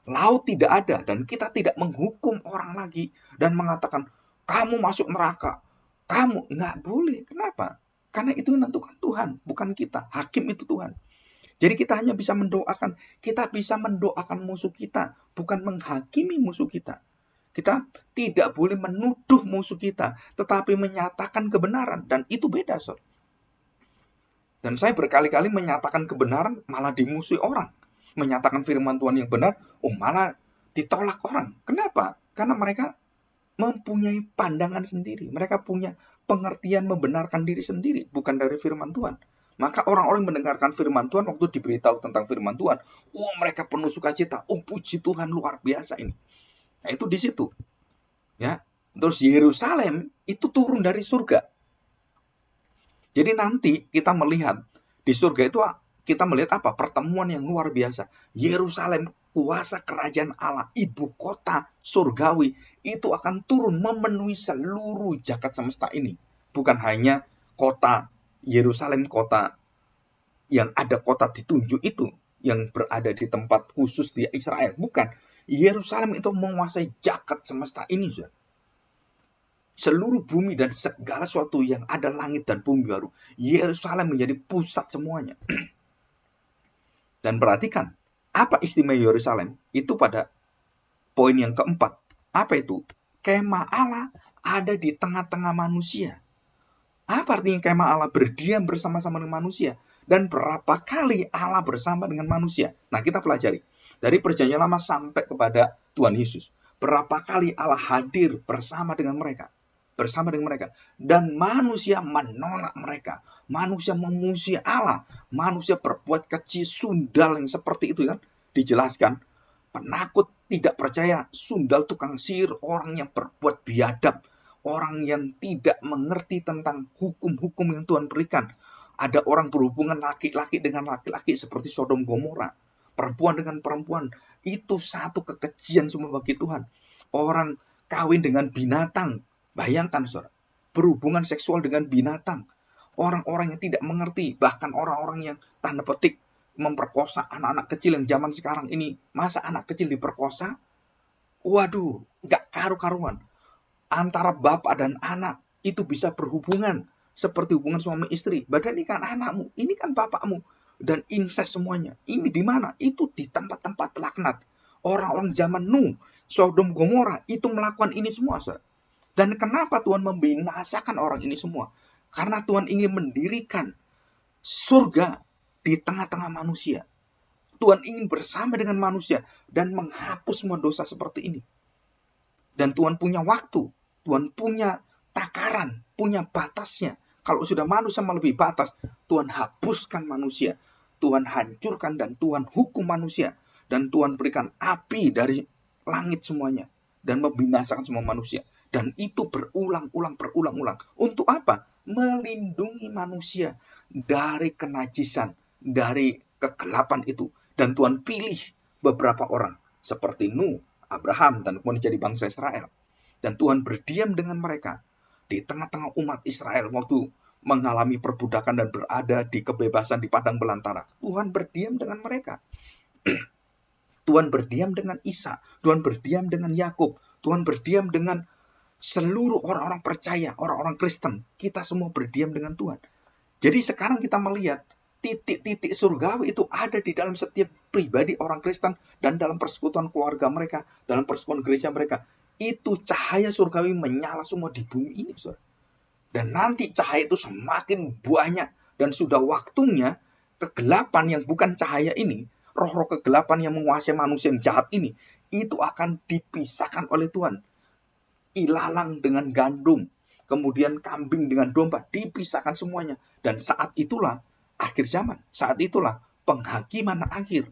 Laut tidak ada dan kita tidak menghukum orang lagi dan mengatakan kamu masuk neraka. Kamu nggak boleh. Kenapa? Karena itu menentukan Tuhan, bukan kita. Hakim itu Tuhan. Jadi kita hanya bisa mendoakan. Kita bisa mendoakan musuh kita, bukan menghakimi musuh kita. Kita tidak boleh menuduh musuh kita, tetapi menyatakan kebenaran. Dan itu beda, Sob. Dan saya berkali-kali menyatakan kebenaran malah dimusuhi orang. Menyatakan firman Tuhan yang benar, malah ditolak orang. Kenapa? Karena mereka mempunyai pandangan sendiri. Mereka punya pengertian membenarkan diri sendiri, bukan dari firman Tuhan. Maka orang-orang mendengarkan firman Tuhan, waktu diberitahu tentang firman Tuhan, mereka penuh sukacita. Puji Tuhan, luar biasa ini. Nah, itu di situ. Ya. Terus Yerusalem itu turun dari surga. Jadi nanti kita melihat di surga itu kita melihat apa? Pertemuan yang luar biasa. Yerusalem, kuasa kerajaan Allah, ibu kota surgawi, itu akan turun memenuhi seluruh jagat semesta ini. Bukan hanya kota Yerusalem, kota yang ada kota ditunjuk itu yang berada di tempat khusus di Israel. Bukan. Yerusalem itu menguasai jagat semesta ini, saudara. Seluruh bumi dan segala sesuatu yang ada langit dan bumi baru. Yerusalem menjadi pusat semuanya. Dan perhatikan, apa istimewa Yerusalem? Itu pada poin yang keempat. Apa itu? Kemah Allah ada di tengah-tengah manusia. Apa artinya kemah Allah? Berdiam bersama-sama dengan manusia. Dan berapa kali Allah bersama dengan manusia? Nah, kita pelajari. Dari perjanjian lama sampai kepada Tuhan Yesus. Berapa kali Allah hadir bersama dengan mereka. Dan manusia menolak mereka. Manusia memuji Allah. Manusia berbuat keji, sundal yang seperti itu kan. Dijelaskan. Penakut, tidak percaya, sundal, tukang sihir, orang yang berbuat biadab. Orang yang tidak mengerti tentang hukum-hukum yang Tuhan berikan. Ada orang berhubungan laki-laki dengan laki-laki seperti Sodom Gomora. Perempuan dengan perempuan. Itu satu kekejian semua bagi Tuhan. Orang kawin dengan binatang. Bayangkan, saudara, berhubungan seksual dengan binatang. Orang-orang yang tidak mengerti, bahkan orang-orang yang tanda petik memperkosa anak-anak kecil yang zaman sekarang ini. Masa anak kecil diperkosa? Waduh, gak karu-karuan. Antara bapak dan anak itu bisa berhubungan seperti hubungan suami istri. Padahal ini kan anakmu, ini kan bapakmu. Dan incest semuanya. Ini di mana? Itu di tempat-tempat laknat. Orang-orang zaman Nuh, Sodom Gomora itu melakukan ini semua, saudara. Dan kenapa Tuhan membinasakan orang ini semua? Karena Tuhan ingin mendirikan surga di tengah-tengah manusia. Tuhan ingin bersama dengan manusia dan menghapus semua dosa seperti ini. Dan Tuhan punya waktu, Tuhan punya takaran, punya batasnya. Kalau sudah manusia melebihi batas, Tuhan hapuskan manusia. Tuhan hancurkan dan Tuhan hukum manusia. Dan Tuhan berikan api dari langit semuanya. Dan membinasakan semua manusia. Dan itu berulang-ulang. Untuk apa? Melindungi manusia dari kenajisan, dari kegelapan itu. Dan Tuhan pilih beberapa orang. Seperti Nuh, Abraham, dan kemudian jadi bangsa Israel. Dan Tuhan berdiam dengan mereka. Di tengah-tengah umat Israel waktu mengalami perbudakan dan berada di kebebasan di padang belantara. Tuhan berdiam dengan mereka. Tuhan berdiam dengan Isa. Tuhan berdiam dengan Yakub. Tuhan berdiam dengan seluruh orang-orang percaya, orang-orang Kristen. Kita semua berdiam dengan Tuhan. Jadi sekarang kita melihat titik-titik surgawi itu ada di dalam setiap pribadi orang Kristen dan dalam persekutuan keluarga mereka, dalam persekutuan gereja mereka. Itu cahaya surgawi menyala semua di bumi ini, saudara. Dan nanti cahaya itu semakin banyak dan sudah waktunya kegelapan yang bukan cahaya ini, roh-roh kegelapan yang menguasai manusia yang jahat ini, itu akan dipisahkan oleh Tuhan. Ilalang dengan gandum, kemudian kambing dengan domba, dipisahkan semuanya. Dan saat itulah akhir zaman, saat itulah penghakiman akhir.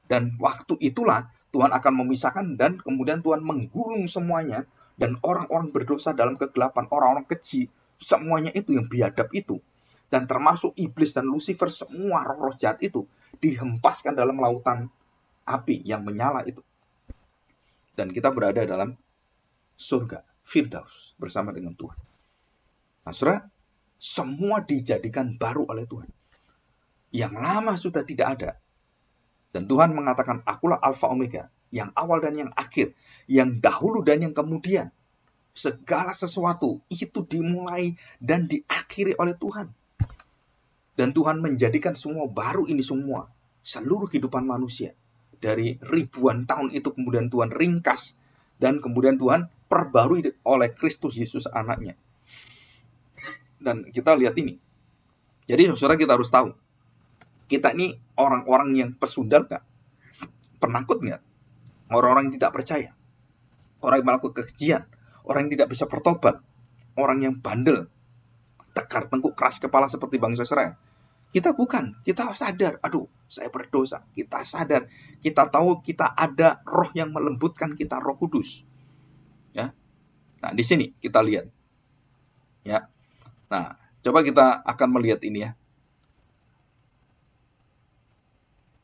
Dan waktu itulah Tuhan akan memisahkan dan kemudian Tuhan menggulung semuanya. Dan orang-orang berdosa dalam kegelapan, orang-orang keji, semuanya itu yang biadab itu. Dan termasuk iblis dan Lucifer, semua roh-roh jahat itu dihempaskan dalam lautan api yang menyala itu. Dan kita berada dalam surga, Firdaus, bersama dengan Tuhan. Nah, saudara, semua dijadikan baru oleh Tuhan. Yang lama sudah tidak ada. Dan Tuhan mengatakan, akulah Alfa Omega, yang awal dan yang akhir, yang dahulu dan yang kemudian. Segala sesuatu itu dimulai dan diakhiri oleh Tuhan. Dan Tuhan menjadikan semua baru ini semua. Seluruh kehidupan manusia. Dari ribuan tahun itu kemudian Tuhan ringkas. Dan kemudian Tuhan perbarui oleh Kristus Yesus anaknya. Dan kita lihat ini. Jadi saudara kita harus tahu. Kita ini orang-orang yang pesundal gak? Penakut gak? Orang-orang yang tidak percaya. Orang yang melakukan kekejian. Orang yang tidak bisa bertobat. Orang yang bandel. Tegar tengkuk keras kepala seperti bangsa Israel. Kita bukan. Kita sadar. Aduh, saya berdosa. Kita sadar. Kita tahu kita ada roh yang melembutkan kita, Roh Kudus. Ya. Nah, di sini kita lihat. Ya. Nah, coba kita akan melihat ini ya.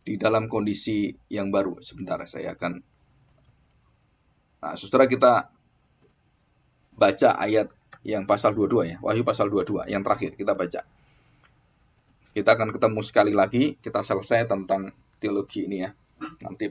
Di dalam kondisi yang baru. Sebentar, saya akan. Nah, saudara kita baca ayat Yang pasal 22 ya, Wahyu pasal 22 yang terakhir kita baca. Kita akan ketemu sekali lagi, kita selesai tentang teologi ini ya. Nanti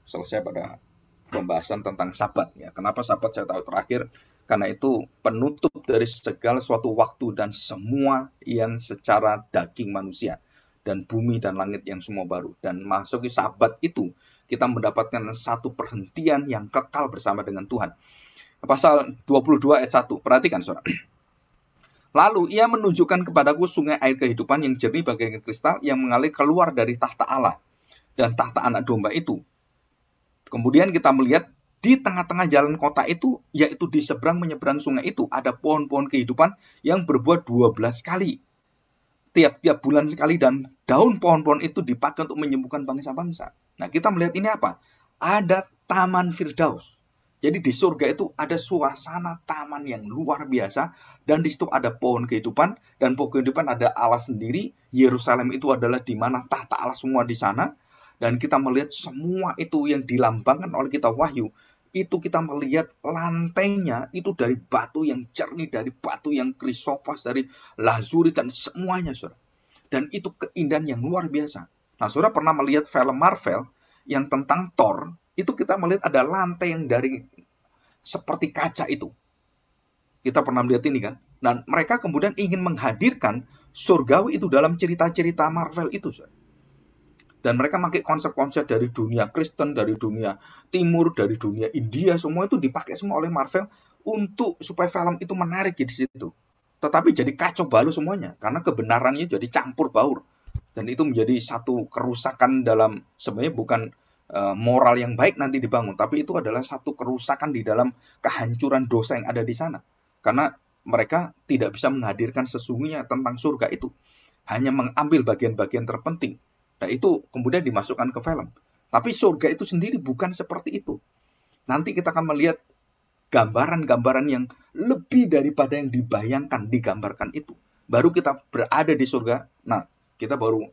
selesai pada pembahasan tentang Sabat ya. Kenapa Sabat saya tahu terakhir? Karena itu penutup dari segala suatu waktu dan semua yang secara daging manusia, dan bumi dan langit yang semua baru. Dan masuki Sabat itu kita mendapatkan satu perhentian yang kekal bersama dengan Tuhan. Pasal 22 ayat 1. Perhatikan saudara. Lalu ia menunjukkan kepadaku sungai air kehidupan yang jernih bagaikan kristal yang mengalir keluar dari tahta Allah dan tahta anak domba itu. Kemudian kita melihat di tengah-tengah jalan kota itu, yaitu di seberang menyeberang sungai itu, ada pohon-pohon kehidupan yang berbuah 12 kali. Tiap-tiap bulan sekali, dan daun pohon-pohon itu dipakai untuk menyembuhkan bangsa-bangsa. Nah, kita melihat ini apa? Ada Taman Firdaus. Jadi di surga itu ada suasana taman yang luar biasa, dan di situ ada pohon kehidupan, dan pohon kehidupan ada Allah sendiri. Yerusalem itu adalah di mana tahta Allah semua di sana, dan kita melihat semua itu yang dilambangkan oleh kita Wahyu. Itu kita melihat lantainya itu dari batu yang jernih, dari batu yang krisopas, dari lazuri, dan semuanya, saudara. Dan itu keindahan yang luar biasa. Nah, saudara pernah melihat film Marvel yang tentang Thor? Itu kita melihat ada lantai yang dari seperti kaca itu. Kita pernah melihat ini kan? Dan mereka kemudian ingin menghadirkan surgawi itu dalam cerita-cerita Marvel itu. Dan mereka pakai konsep-konsep dari dunia Kristen, dari dunia Timur, dari dunia India, semua itu dipakai semua oleh Marvel untuk supaya film itu menarik di situ. Tetapi jadi kacau balau semuanya, karena kebenarannya jadi campur baur. Dan itu menjadi satu kerusakan dalam, sebenarnya bukan moral yang baik nanti dibangun, tapi itu adalah satu kerusakan di dalam kehancuran dosa yang ada di sana. Karena mereka tidak bisa menghadirkan sesungguhnya tentang surga itu, hanya mengambil bagian-bagian terpenting. Nah, itu kemudian dimasukkan ke film. Tapi surga itu sendiri bukan seperti itu. Nanti kita akan melihat gambaran-gambaran yang lebih daripada yang dibayangkan, digambarkan itu. Baru kita berada di surga, nah kita baru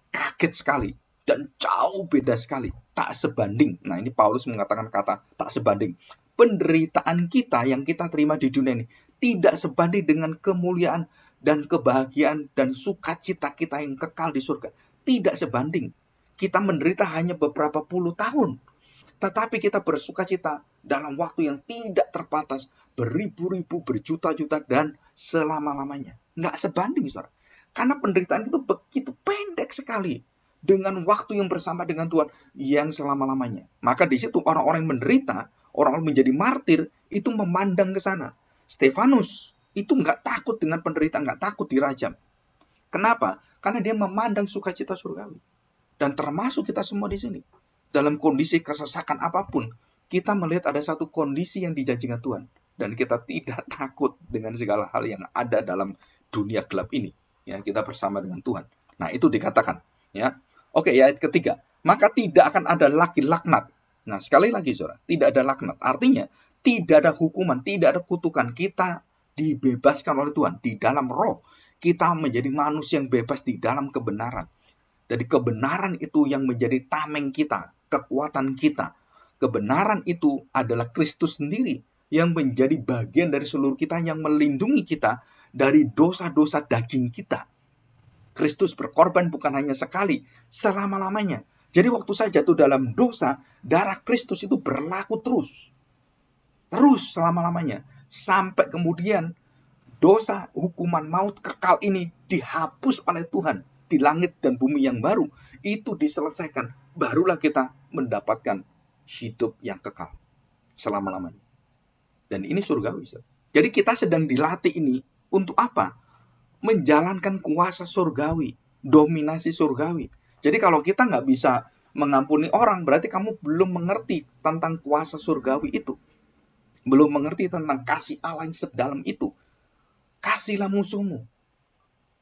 kaget sekali. Dan jauh beda sekali, tak sebanding. Nah, ini Paulus mengatakan kata tak sebanding. Penderitaan kita yang kita terima di dunia ini tidak sebanding dengan kemuliaan dan kebahagiaan dan sukacita kita yang kekal di surga. Tidak sebanding. Kita menderita hanya beberapa puluh tahun, tetapi kita bersukacita dalam waktu yang tidak terbatas, beribu-ribu, berjuta-juta, dan selama-lamanya. Nggak sebanding, saudara. Karena penderitaan itu begitu pendek sekali dengan waktu yang bersama dengan Tuhan yang selama-lamanya. Maka di situ orang-orang yang menderita, orang-orang menjadi martir, itu memandang ke sana. Stefanus itu nggak takut dengan penderitaan, nggak takut dirajam. Kenapa? Karena dia memandang sukacita surgawi. Dan termasuk kita semua di sini. Dalam kondisi kesesakan apapun, kita melihat ada satu kondisi yang dijanjikan Tuhan. Dan kita tidak takut dengan segala hal yang ada dalam dunia gelap ini. Ya, kita bersama dengan Tuhan. Nah, itu dikatakan. Ya. Oke, ayat ketiga. Maka tidak akan ada lagi laknat. Nah, sekali lagi, saudara, tidak ada laknat. Artinya, tidak ada hukuman, tidak ada kutukan. Kita dibebaskan oleh Tuhan. Di dalam roh, kita menjadi manusia yang bebas di dalam kebenaran. Jadi kebenaran itu yang menjadi tameng kita, kekuatan kita. Kebenaran itu adalah Kristus sendiri yang menjadi bagian dari seluruh kita, yang melindungi kita dari dosa-dosa daging kita. Kristus berkorban bukan hanya sekali, selama-lamanya. Jadi waktu saya jatuh dalam dosa, darah Kristus itu berlaku terus. Terus selama-lamanya. Sampai kemudian dosa, hukuman maut kekal ini dihapus oleh Tuhan di langit dan bumi yang baru. Itu diselesaikan. Barulah kita mendapatkan hidup yang kekal selama-lamanya. Dan ini surgawi. Jadi kita sedang dilatih ini untuk apa? Menjalankan kuasa surgawi, dominasi surgawi. Jadi kalau kita nggak bisa mengampuni orang, berarti kamu belum mengerti tentang kuasa surgawi itu. Belum mengerti tentang kasih Allah yang sedalam itu. Kasihlah musuhmu.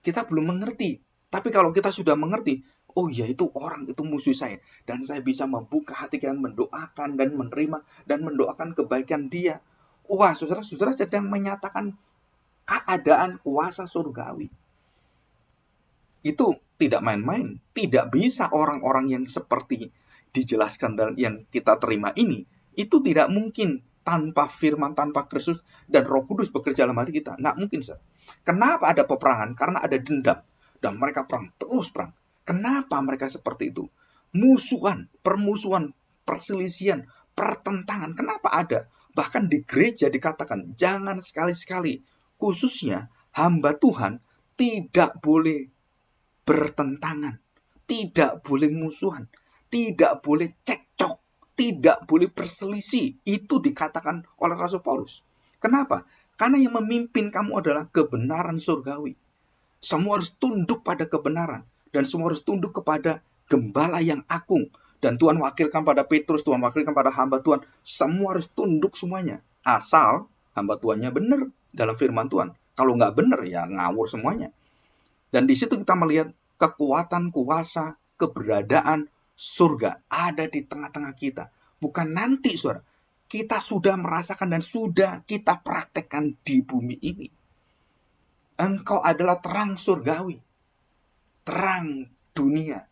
Kita belum mengerti. Tapi kalau kita sudah mengerti, oh ya, itu orang itu musuh saya. Dan saya bisa membuka hati kita, mendoakan dan menerima dan mendoakan kebaikan dia. Wah, saudara-saudara sedang menyatakan keadaan kuasa surgawi. Itu tidak main-main. Tidak bisa orang-orang yang seperti dijelaskan dan yang kita terima ini, itu tidak mungkin tanpa firman, tanpa Kristus, dan Roh Kudus bekerja dalam hati kita. Nggak mungkin, saudara. Kenapa ada peperangan? Karena ada dendam. Dan mereka perang, terus perang. Kenapa mereka seperti itu? Musuhan, permusuhan, perselisihan, pertentangan. Kenapa ada? Bahkan di gereja dikatakan, jangan sekali-sekali, khususnya hamba Tuhan, tidak boleh bertentangan, tidak boleh musuhan, tidak boleh cekcok, tidak boleh berselisih. Itu dikatakan oleh Rasul Paulus. Kenapa? Karena yang memimpin kamu adalah kebenaran surgawi. Semua harus tunduk pada kebenaran. Dan semua harus tunduk kepada gembala yang agung. Dan Tuhan wakilkan pada Petrus, Tuhan wakilkan pada hamba Tuhan. Semua harus tunduk semuanya. Asal hamba Tuhannya benar dalam firman Tuhan. Kalau nggak benar, ya ngawur semuanya. Dan di situ kita melihat kekuatan, kuasa, keberadaan surga ada di tengah-tengah kita. Bukan nanti, saudara. Kita sudah merasakan dan sudah kita praktekkan di bumi ini. Engkau adalah terang surgawi. Terang dunia.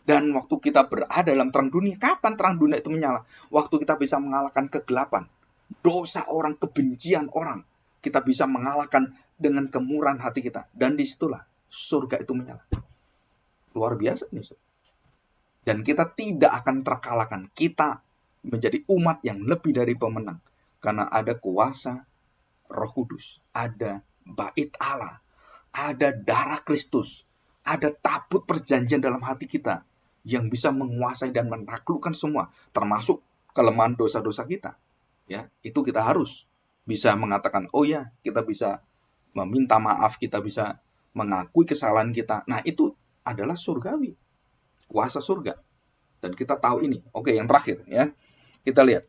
Dan waktu kita berada dalam terang dunia, kapan terang dunia itu menyala? Waktu kita bisa mengalahkan kegelapan. Dosa orang, kebencian orang. Kita bisa mengalahkan dengan kemurahan hati kita. Dan disitulah surga itu menyala. Luar biasa nih, saudara. Dan kita tidak akan terkalahkan. Kita menjadi umat yang lebih dari pemenang. Karena ada kuasa Roh Kudus. Ada bait Allah. Ada darah Kristus. Ada tabut perjanjian dalam hati kita. Yang bisa menguasai dan menaklukkan semua. Termasuk kelemahan dosa-dosa kita. Ya, itu kita harus bisa mengatakan, oh ya, kita bisa meminta maaf. Kita bisa mengakui kesalahan kita. Nah, itu adalah surgawi. Kuasa surga. Dan kita tahu ini. Oke, yang terakhir ya. Kita lihat.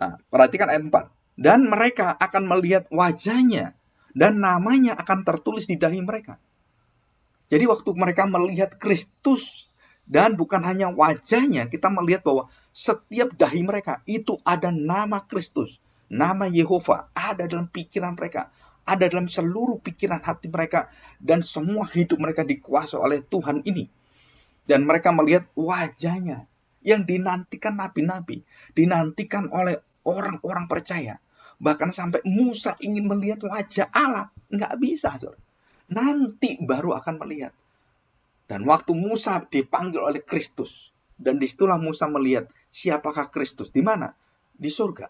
Nah, perhatikan ayat 4. Dan mereka akan melihat wajahnya. Dan namanya akan tertulis di dahi mereka. Jadi waktu mereka melihat Kristus. Dan bukan hanya wajahnya. Kita melihat bahwa setiap dahi mereka. Itu ada nama Kristus. Nama Yehova. Ada dalam pikiran mereka. Ada dalam seluruh pikiran hati mereka. Dan semua hidup mereka dikuasai oleh Tuhan ini. Dan mereka melihat wajahnya. Yang dinantikan nabi-nabi. Dinantikan oleh orang-orang percaya. Bahkan sampai Musa ingin melihat wajah Allah. Nggak bisa, saudara. Nanti baru akan melihat. Dan waktu Musa dipanggil oleh Kristus. Dan disitulah Musa melihat siapakah Kristus. Di mana? Di surga.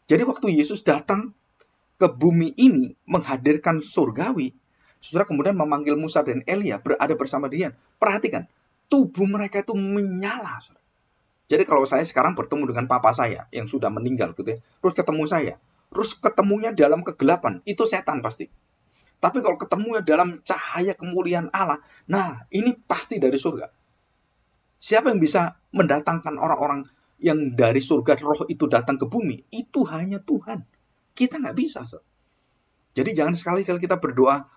Jadi waktu Yesus datang ke bumi ini menghadirkan surgawi. Saudara kemudian memanggil Musa dan Elia berada bersama dia. Perhatikan. Tubuh mereka itu menyala, saudara. Jadi kalau saya sekarang bertemu dengan papa saya yang sudah meninggal gitu ya, terus ketemu saya, terus ketemunya dalam kegelapan, itu setan pasti. Tapi kalau ketemunya dalam cahaya kemuliaan Allah, nah ini pasti dari surga. Siapa yang bisa mendatangkan orang-orang yang dari surga roh itu datang ke bumi? Itu hanya Tuhan. Kita nggak bisa. So. Jadi jangan sekali-kali kita berdoa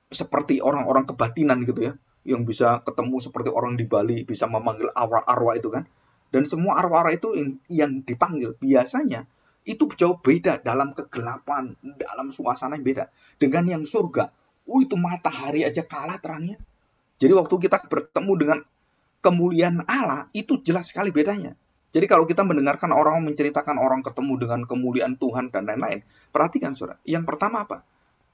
seperti orang-orang kebatinan gitu ya, yang bisa ketemu seperti orang di Bali, bisa memanggil arwah-arwah itu kan. Dan semua arwah-arwah itu yang dipanggil biasanya itu jauh beda dalam kegelapan, dalam suasana yang beda. Dengan yang surga, itu matahari aja kalah terangnya. Jadi waktu kita bertemu dengan kemuliaan Allah, itu jelas sekali bedanya. Jadi kalau kita mendengarkan orang menceritakan orang ketemu dengan kemuliaan Tuhan dan lain-lain, perhatikan saudara, yang pertama apa?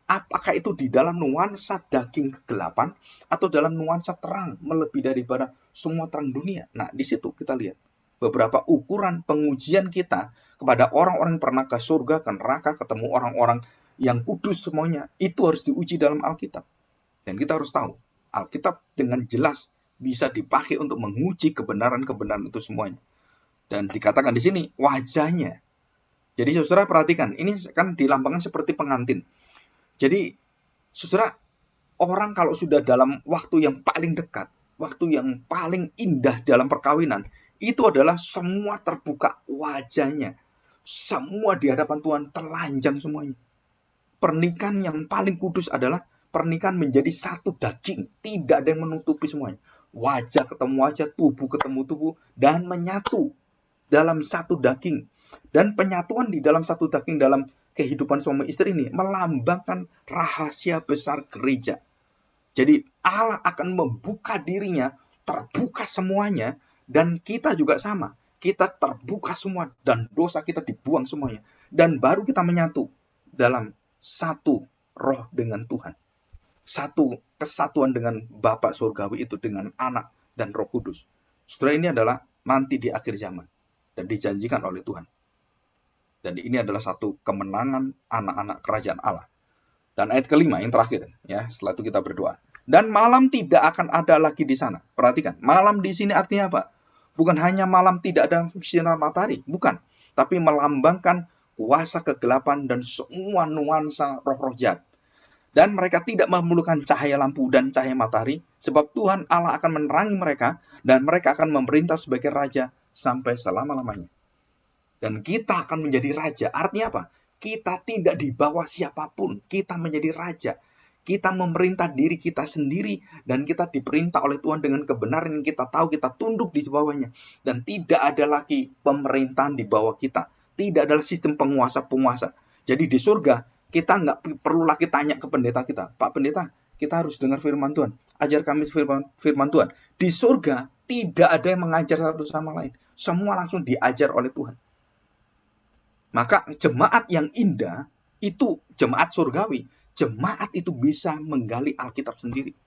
Apakah itu di dalam nuansa daging kegelapan atau dalam nuansa terang melebihi daripada semua terang dunia? Nah, di situ kita lihat beberapa ukuran pengujian kita kepada orang-orang yang pernah ke surga, ke neraka, ketemu orang-orang yang kudus semuanya. Itu harus diuji dalam Alkitab. Dan kita harus tahu, Alkitab dengan jelas bisa dipakai untuk menguji kebenaran-kebenaran itu semuanya. Dan dikatakan di sini wajahnya. Jadi saudara perhatikan, ini kan dilambangkan seperti pengantin. Jadi saudara, orang kalau sudah dalam waktu yang paling dekat, waktu yang paling indah dalam perkawinan, itu adalah semua terbuka wajahnya. Semua di hadapan Tuhan telanjang semuanya. Pernikahan yang paling kudus adalah pernikahan menjadi satu daging. Tidak ada yang menutupi semuanya. Wajah ketemu wajah, tubuh ketemu tubuh, dan menyatu dalam satu daging. Dan penyatuan di dalam satu daging dalam kehidupan suami istri ini melambangkan rahasia besar gereja. Jadi Allah akan membuka dirinya, terbuka semuanya, dan kita juga sama. kita terbuka semua dan dosa kita dibuang semuanya. Dan baru kita menyatu dalam satu roh dengan Tuhan. Satu kesatuan dengan Bapa surgawi itu, dengan Anak dan Roh Kudus. Saudara, ini adalah nanti di akhir zaman dan dijanjikan oleh Tuhan. Dan ini adalah satu kemenangan anak-anak kerajaan Allah. Dan ayat kelima yang terakhir, ya, setelah itu kita berdoa. Dan malam tidak akan ada lagi di sana. Perhatikan, malam di sini artinya apa? Bukan hanya malam tidak ada sinar matahari, bukan. Tapi melambangkan kuasa kegelapan dan semua nuansa roh-roh jahat. Dan mereka tidak memerlukan cahaya lampu dan cahaya matahari, sebab Tuhan Allah akan menerangi mereka, dan mereka akan memerintah sebagai raja sampai selama-lamanya. Dan kita akan menjadi raja. Artinya apa? Kita tidak di bawah siapapun. Kita menjadi raja. Kita memerintah diri kita sendiri. Dan kita diperintah oleh Tuhan dengan kebenaran yang kita tahu. Kita tunduk di bawahnya. Dan tidak ada lagi pemerintahan di bawah kita. Tidak ada sistem penguasa-penguasa. Jadi di surga, kita nggak perlu lagi tanya ke pendeta kita. Pak pendeta, kita harus dengar firman Tuhan. Ajar kami firman Tuhan. Di surga, tidak ada yang mengajar satu sama lain. Semua langsung diajar oleh Tuhan. Maka jemaat yang indah itu jemaat surgawi. Jemaat itu bisa menggali Alkitab sendiri.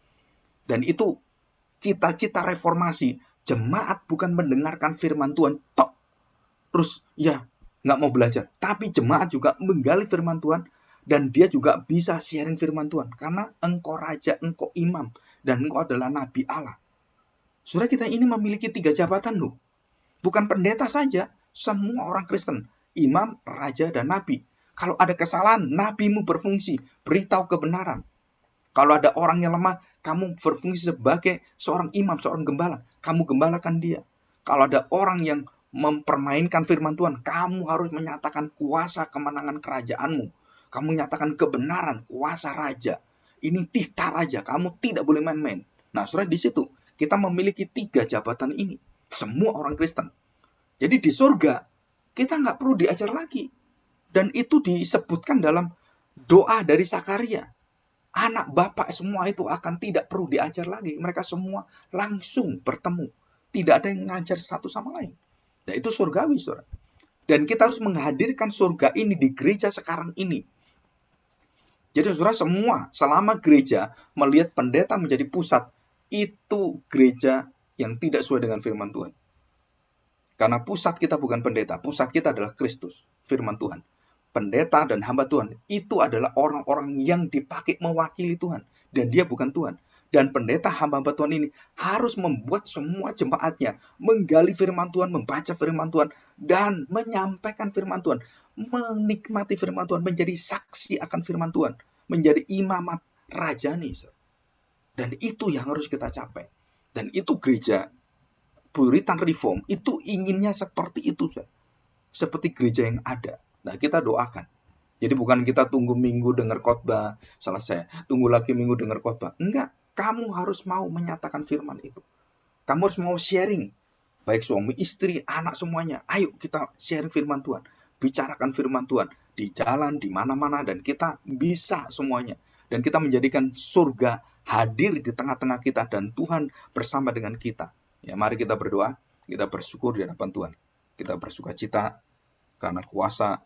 Dan itu cita-cita reformasi. Jemaat bukan mendengarkan firman Tuhan tok. Terus ya nggak mau belajar. Tapi jemaat juga menggali firman Tuhan. Dan dia juga bisa sharing firman Tuhan. Karena engkau raja, engkau imam. Dan engkau adalah nabi Allah. Saudara, kita ini memiliki 3 jabatan loh. Bukan pendeta saja. Semua orang Kristen. Imam, raja, dan nabi. Kalau ada kesalahan, nabimu berfungsi, beritahu kebenaran. Kalau ada orang yang lemah, kamu berfungsi sebagai seorang imam, seorang gembala. Kamu gembalakan dia. Kalau ada orang yang mempermainkan firman Tuhan, kamu harus menyatakan kuasa kemenangan kerajaanmu. Kamu nyatakan kebenaran, kuasa raja. Ini titah raja, kamu tidak boleh main-main. Nah, saudara, di situ kita memiliki 3 jabatan ini. Semua orang Kristen. Jadi di surga, kita nggak perlu diajar lagi. Dan itu disebutkan dalam doa dari Zakaria. Anak bapak semua itu akan tidak perlu diajar lagi. Mereka semua langsung bertemu. Tidak ada yang mengajar satu sama lain. Nah, itu surgawi, saudara. Dan kita harus menghadirkan surga ini di gereja sekarang ini. Jadi saudara, semua selama gereja melihat pendeta menjadi pusat, itu gereja yang tidak sesuai dengan firman Tuhan. Karena pusat kita bukan pendeta, pusat kita adalah Kristus, firman Tuhan. Pendeta dan hamba Tuhan, itu adalah orang-orang yang dipakai mewakili Tuhan. Dan dia bukan Tuhan. Dan pendeta hamba-hamba Tuhan ini harus membuat semua jemaatnya menggali firman Tuhan, membaca firman Tuhan, dan menyampaikan firman Tuhan. Menikmati firman Tuhan, menjadi saksi akan firman Tuhan. Menjadi imamat rajani. Dan itu yang harus kita capai. Dan itu gereja Puritan Reform itu inginnya seperti itu, seperti gereja yang ada. Nah, kita doakan. Jadi bukan kita tunggu minggu dengar khotbah, selesai. Tunggu lagi minggu dengar khotbah. Enggak, kamu harus mau menyatakan firman itu. Kamu harus mau sharing. Baik suami, istri, anak semuanya. Ayo kita sharing firman Tuhan. Bicarakan firman Tuhan. Di jalan, di mana-mana. Dan kita bisa semuanya. Dan kita menjadikan surga hadir di tengah-tengah kita. Dan Tuhan bersama dengan kita. Ya, mari kita berdoa, kita bersyukur di hadapan Tuhan. Kita bersuka cita karena kuasa